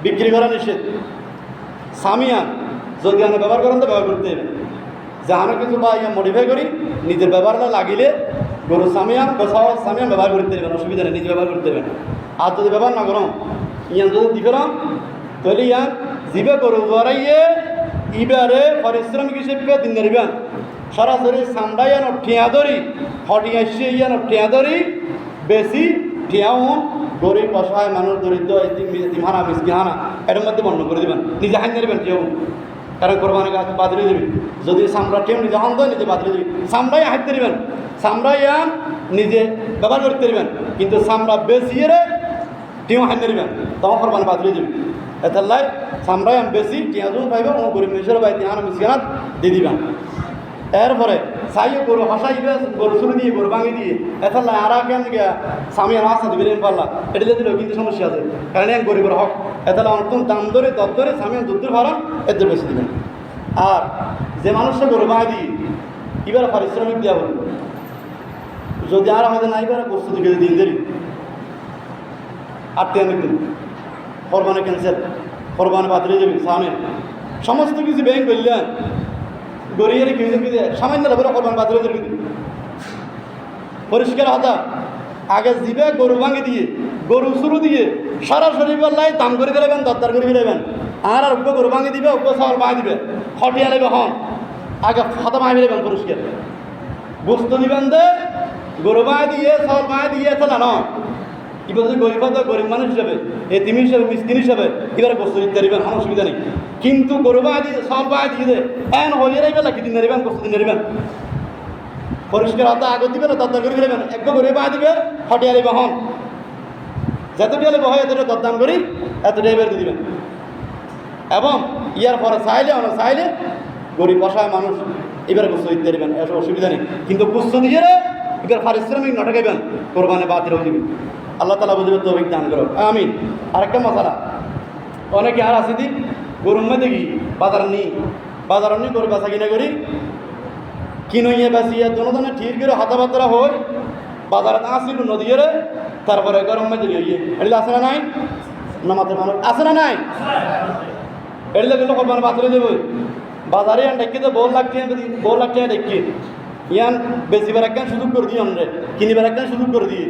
বিক্রি করা নিষেধ। সামিয়ান যদি আমি ব্যবহার করেন তো ব্যবহার করতে হবে, যাহানো কিছু বা ইয়া মডিফাই করি নিজের ব্যবহার লাগিলে গরু সামিয়ান গোসাও সামিয়ান ব্যবহার করতে দেবেন, অসুবিধা নেই, নিজে ব্যবহার করতে দেবেন। আর যদি ব্যবহার না করো ইয়ান যদি দিবেন তাহলে ইয়ান জিবে গরু ধরাইয়ে ইবারে পারিশ্রমিক হিসেবে দিন দিবেন, সরাসরি সামডা ইয়ান ঠিয়া ধরি হটিয়া এসে ইয়ান ঠিয়া ধরি বেশি ঠিয়াও গরিব অসহায় মানুষ দরিদ্র ইতিমহানা মিসকিহানা এটার মধ্যে বন্ধ করে দেবেন, নিজে হাইন নেবেন কেউ, কারণ কোরবানি গাছ বাদলে দেবেন। যদি সামরা টেম নিজে হন তো নিজে বাদলে দেবেন, সামরাই হাইতে দেবেন, সামরাই ইয়ান নিজে ব্যবহার করতে দেবেন, কিন্তু সামরা বেশিয়ে টিও হাইন নেবেন তখন কোরবানি বাদলে দেবেন। এতাল্লাই সামরাই আম বেশি টিয়াজন পাইব ও গরিব মিশর বা ইতিহানা মিসকিহানাত দিয়ে দিবেন। এরপরে চাইও গরু হসাইবে গরু শুরু দিয়ে গরু ভাঙি দিয়ে এতাল্লাই আর কেন গিয়া স্বামী আর আসা দিবেন পারলা এটা দিল কিন্তু সমস্যা আছে, কারণ এক গরিবের হক এতালে অন্তম দাম ধরে দর ধরে স্বামী দুধের ভাড়া এদের বেশি দিবেন। আর যে মানুষটা গরু ভাঙি দিয়ে এবার পারিশ্রমিক দেওয়া বলবে, যদি আর আমাদের নাই পারে প্রস্তুতি করে দিন দেরি 8 দিন কোরবানি ক্যান্সেল, কোরবানি বাতিল যাবে স্বামী সমস্ত কিছু ব্যাংক করলেন গরিয়ের কিনে সামান্য লাভের কোরবানি বাতিল যাবে। পরিষ্কার হতা আগে জিবে গরু ভাঙি দিয়ে গরু শুরু দিয়ে সরাসরি বললাই দাম করে ফেলেবেন দরদার করে ফেলেবেন, আর উগ্র গরু ভাঙি দিবে উগ্র চাউল বাঁধি দিবে হটিয়া নেবে হন আগে হতা মাই ফেলেবেন পরিষ্কার বস্তু দিবেন দে গরু বাঁধি দিয়ে চাউল বাঁধি দিয়ে চলা নয়। এবার যদি গরিব হয় গরিব মানুষ হিসাবে এতিম হিসাবে মিসকিন হিসাবে এবার বস্তু দিতে নেবেন, কোনো অসুবিধা নেই, কিন্তু গরু বাঁধি দিয়ে চাউল বাঁধি দিয়ে দে এন হয়ে যাইবে কি দিন নেবেন বস্তু দিন নেবেন পরিষ্কার হতা আগে দিবে না দরদার করে ফেলেবেন, এক গরিব বাঁধি দিবে হটিয়া নেবে হন যতটা লেবে হয় এতটা দরদাম করি এতটাই বের দিবেন। এবং ইয়ার পরে চাইলে অনেক চাইলে গরিব অসহায় মানুষ এবার গুস্ত দিতে দেবেন, এসব অসুবিধা নেই, কিন্তু গুস্ত দিয়ে এবার পারিশ্রমিক নটাকাইবেন কোরবানি বাতিল হয়ে যাবে। আল্লাহ তাআলা বুঝবে তৌফিক দান করো, আমিন। আরেকটা মশালা অনেকে আর আছে দি গরুর মধ্যে কি বাজার নি গরু বেচা কিনা করি কিনইয়ে বেচিয়ে দোনো ঠিক করে হাতা বাতরা হয় বাজারে আসিল নদীয়ে তারপরে গরম মধ্যে ইয়ে এগুলো আছে না নাই নামাতে মানুষ আছে না নাই এগুলো গেলে কোরবানি বাতিল হয়ে যাবে। বাজারে আন ডেকে তো বহু লাখ টাকা ডেকে ইয়ান বেশিবার একখান সুযোগ করে দিই আমরা কিনিবার একখান সুযোগ করে দিই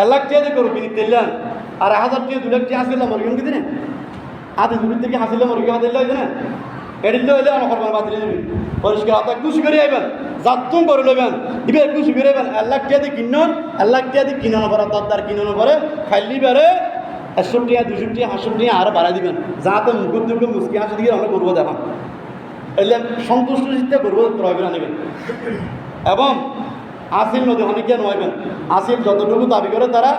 1 লাখ টাকা দিয়ে করো কিনি তেলান আর 1000 টাকা 2 লাখ টাকা আসলে মরগিম কি দিনে আধ দুপুর থেকে হাসিলে মরগি হাতে হয়েছে না এডিলে হইলে আমার কোরবানি বাতিল হয়ে যাবে। পরিষ্কার হাতে খুশি করে আইবেন যাতুম করে লইবেন এবার খুশি করে আইবেন 1 লাখ টাকা দিয়ে কিনুন 1 লাখ টাকা দিয়ে কিনানো পরে দরদার কিনানো পরে খাইলি বেড়ে 100 টাকা 200 টাকা 500 টাকা আর বাড়াই দিবেন যাতে মুখের দুঃখে মুসকি হাসি দিয়ে আমরা করবো দেখান এলে সন্তুষ্ট চিত্তে করবো ক্রয় করে আনিবেন। এবং আসিল নদী অনেকে নয়বেন আসিল যতটুকু দাবি করে তারা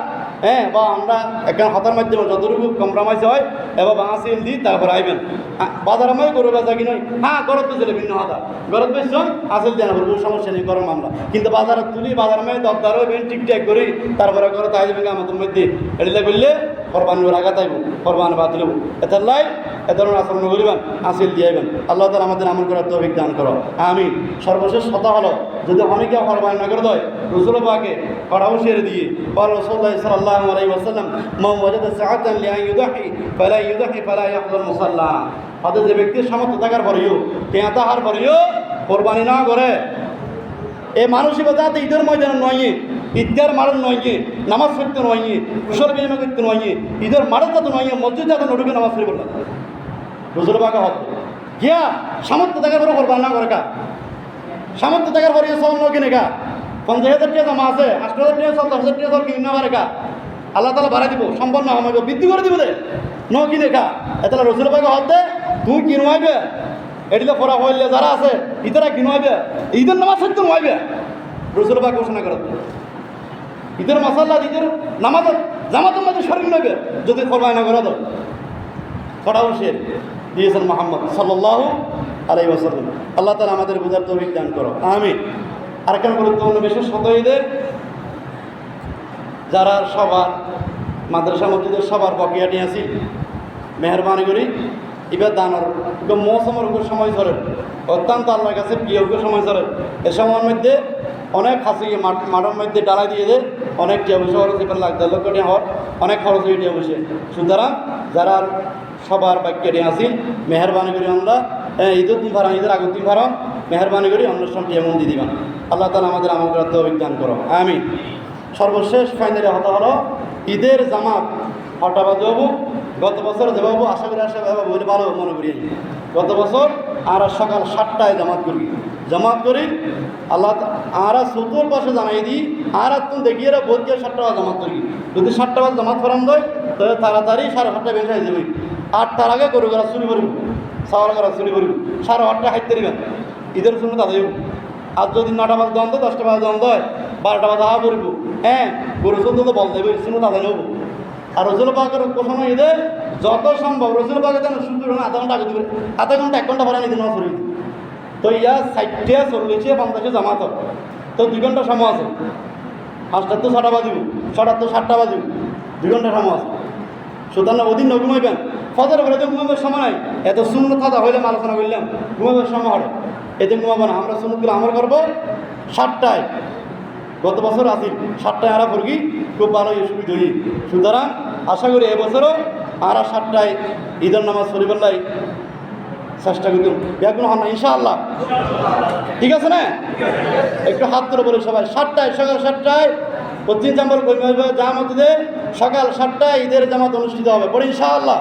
হ্যাঁ, বা আমরা একটা হাতার মাধ্যমে যতটুকু কম্প্রোমাইজ হয় এবার আসিল দিই তারপর আইবেন। বাজার আমি গরু বেচা কিনে হ্যাঁ গরত বেচলে ভিন্ন হাতা গরত বেচছ আসিল দেন কোনো সমস্যা নেই করো মামলা, কিন্তু বাজারে তুলি বাজার মেয়ে দরদার হইবেন ঠিকঠাক করি তারপরে গরত আইবেন আমাদের মধ্যে এটিলে করলে কোরবানির আঘাত আইব কোরবান বাদ লব এটার লাই এ ধরনের আচরণ করিবেন আসিল দিয়েবেন। আল্লাহ তাআলা আমাদের আমল করার তৌফিক দান করো আমিন। সর্বশেষ কথা হলো যদি অনেকে কোরবানি না করে দেয় রাসূল পাকে কড়াও ছেড়ে দিয়ে قال رسول الله صلى الله عليه وسلم من وجد ساعة لأن يضحي فلا يحضر المصلى। হয়তো যে ব্যক্তির সামর্থ্য থাকার পরেও পেঁয়া তাহার পরেও কোরবানি না করে এই মানসিকতা ঈদের ময়দানে নয়, ঈদগার মাঠে নয়, নামাজ পড়তে নয়, কুশল বিনিময় করতে নয়, ঈদের মাঠে যাতে নয়, মসজিদ যাতে নড়ুকে নামাজ পড়ে বললেন রসুল পাকে হতো গিয়া সামর্থ্য থাকার পরে কোরবানি না করে কা সামর্থ্য থাকার পরে সব কিনে কা 50,000 টাকা জমা আছে 8,000 টাকা 10,000 টাকা সব কিনে না পারে কা আল্লাহ তাআলা বাড়াই দিব সম্পন্ন আমাকে বৃদ্ধি করে দিব দে ন কিনে কা এতলা রসুল পাকে হতে তুই কিনওয়াইবে এটিলে পড়া হইলে যারা আছে ইতারা কিনওয়াইবে ঈদের নামাজ পড়তে নইবে রসুল পাক ঘোষণা করে ঈদের মাসাল্লাহ ঈদের নামাজ জামাতের মধ্যে শরীর নইবে যদি কোরবানি না করে দাও কড়াও শের দিয়েছেন মুহাম্মদ সাল্লাল্লাহু আলাইহি ওয়াসাল্লাম। আল্লাহ তাআলা আমাদের বুঝার তৌফিক দান করো আমিন। আরেকটা গুরুত্বপূর্ণ বিষয় ঈদের যারা সবার মাদ্রাসা মসজিদের সবার বকেয়াটি আছি মেহরবানি করি এবার দানোর মৌসুমের উপর সময় ধরে অত্যন্ত আল্লাহর কাছে প্রিয় সময় ধরে এ সময়ের মধ্যে অনেক খাসি মাঠের মধ্যে ডালাই দিয়ে দেয় অনেক টিয়া বসে খরচ এবার লাখ 1.5 লক্ষ টাকা হওয়ার অনেক খরচ হয়ে টিয়া বসে। সুতরাং যারা সবার বাক্যটি আসি মেহরবানি করি আমরা ঈদের দিন ভাড়া ঈদের আগের দিন ভাড়া মেহরবানি করি অনুষ্ঠানটি এমন দিয়ে দিবেন। আল্লাহ তাআলা আমাদের আমল করার তৌফিক দান করো আমিন। সর্বশেষ ফাইনালি হতে হলো ঈদের জামাত হঠাৎ যাবো গত বছর যেভাবে আশা করি বলে ভালো মনে করি গত বছর আর সকাল 7টায় জামাত করি আল্লাহ আর চতুর পাশে জানাই দিই আর তুমি দেখিয়ে বোধ গিয়ে 7টা বাজে জামাত করি যদি 7টা বাজে জামাত করান দেয় তাহলে তাড়াতাড়ি 7:30 বেশি হয়ে যাবে 8টার আগে গরু করা চুরি করব চাওয়াল করা চুরি করব 8:30 হাইতে দিবেন ঈদের জন্য তাদের আর যদি 9টা বাজে দাম দেয় 10টা বাজে দাম দেয় 12টা বাজে হা করব হ্যাঁ গরু চলতে তো বল দেবে শুনে তাদের নেব। আর রসুল পাকের কোথাও ঈদে যত সম্ভব রসুল পাকের যেন শুধু আধা ঘন্টা আগে দেবে আধা ঘন্টা 1 ঘন্টা পরে নিতে না শরীর তো ইয়া 60 40 50 জামাত তো 2 ঘন্টা সময় আছে 5টা তো 6টা বাজিব 6টা তো 7টা বাজিব 2 ঘন্টা সময় আছে। সুতরাং ওদিন ন ঘুমাইবেন ফজর করে তো ঘুমাবার সময় নাই এত শূন্য থাকা হইলাম আলোচনা করলাম ঘুমাবার সময় হবে এদিন ঘুমাবো না আমরা সুন্নতগুলো আমল করবো 7টায় গত বছর আসি 7টায় আরা করবি খুব ভালো সুবিধা হই। সুতরাং আশা করি এবছরও আরা 7টায় ঈদের নামাজ পড়িবেলাই চেষ্টা করি বেগুন হন না ইনশাআল্লাহ ঠিক আছে না একটু হাত ধরে বলে সবাই 7টায় সকাল 7টায় পশ্চিম চাম্বল জামাতে সকাল 7টায় ঈদের জামাত অনুষ্ঠিত হবে পরে ইনশাআল্লাহ।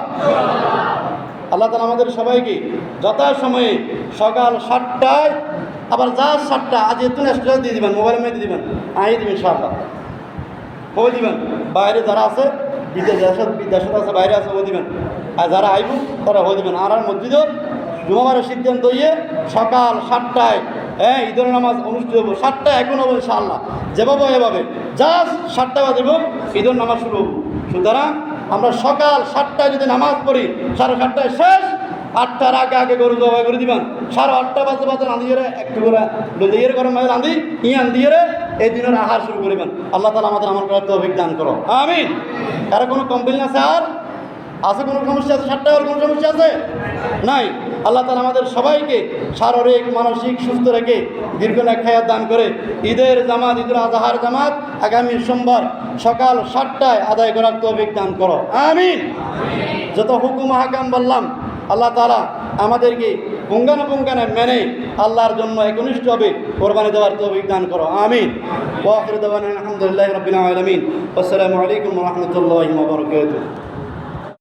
আল্লাহ তাআলা আমাদের সবাইকে যথাসময়ে সকাল 7টায় আবার যা 7টা আজ এত এক্সট্রা দিয়ে দিবেন মোবাইলের মধ্যে দিবেন আই দিবেন ইনশাআল্লাহ হয়ে দিবেন বাইরে যারা আছে বিদেশত আছে বাইরে আছে হয়ে দিবেন আর যারা আইব তারা হয়ে দিবেন আর মসজিদও জুমাবারের সিদ্ধান্ত ইয়ে সকাল 7টায় হ্যাঁ ঈদের নামাজ অনুষ্ঠিত হবো 7টা এখন হবো ইনশাআল্লাহ যেভাবে এভাবে জাস্ট 7টা বাজব ঈদের নামাজ শুরু হবো। সুতরাং আমরা সকাল 7টায় যদি নামাজ পড়ি 7:30টায় শেষ 8টার আগে গরু জবাই করে দিবেন 8:30 বাজে রাঁধিয়ে একটু করে লইয়ের গরম মাঝে রাঁধি ইয়ান দিয়ে এই দিনের আহার শুরু করিবেন। আল্লাহ তাআলা আমাদের আমল করার তৌফিক দান করো আমিন। কারো কোনো কমপ্লেন আছে আর আছে কোনো সমস্যা আছে 7টায় আর কোনো সমস্যা আছে নাই? আল্লাহ তাআলা আমাদের সবাইকে শারীরিক মানসিক সুস্থ রেখে দীর্ঘনায়ক হায়াত দান করে ঈদের জামাত ঈদুল আজহার জামাত আগামী সোমবার সকাল 7টায় আদায় করার তৌফিক দান করো আমিন। যত হুকুম হাকাম বললাম আল্লাহ তাআলা আমাদেরকে পুঙ্খানুপুঙ্খানে মেনে আল্লাহর জন্য একনিষ্ঠভাবে কোরবানি দেওয়ার তৌফিক দান করো আমিন। ওয়া আখিরু দাওয়ানা আলহামদুলিল্লাহি রাব্বিল আলামিন। আসসালামু আলাইকুম ওয়া রাহমাতুল্লাহি ওয়া বারাকাতুহু।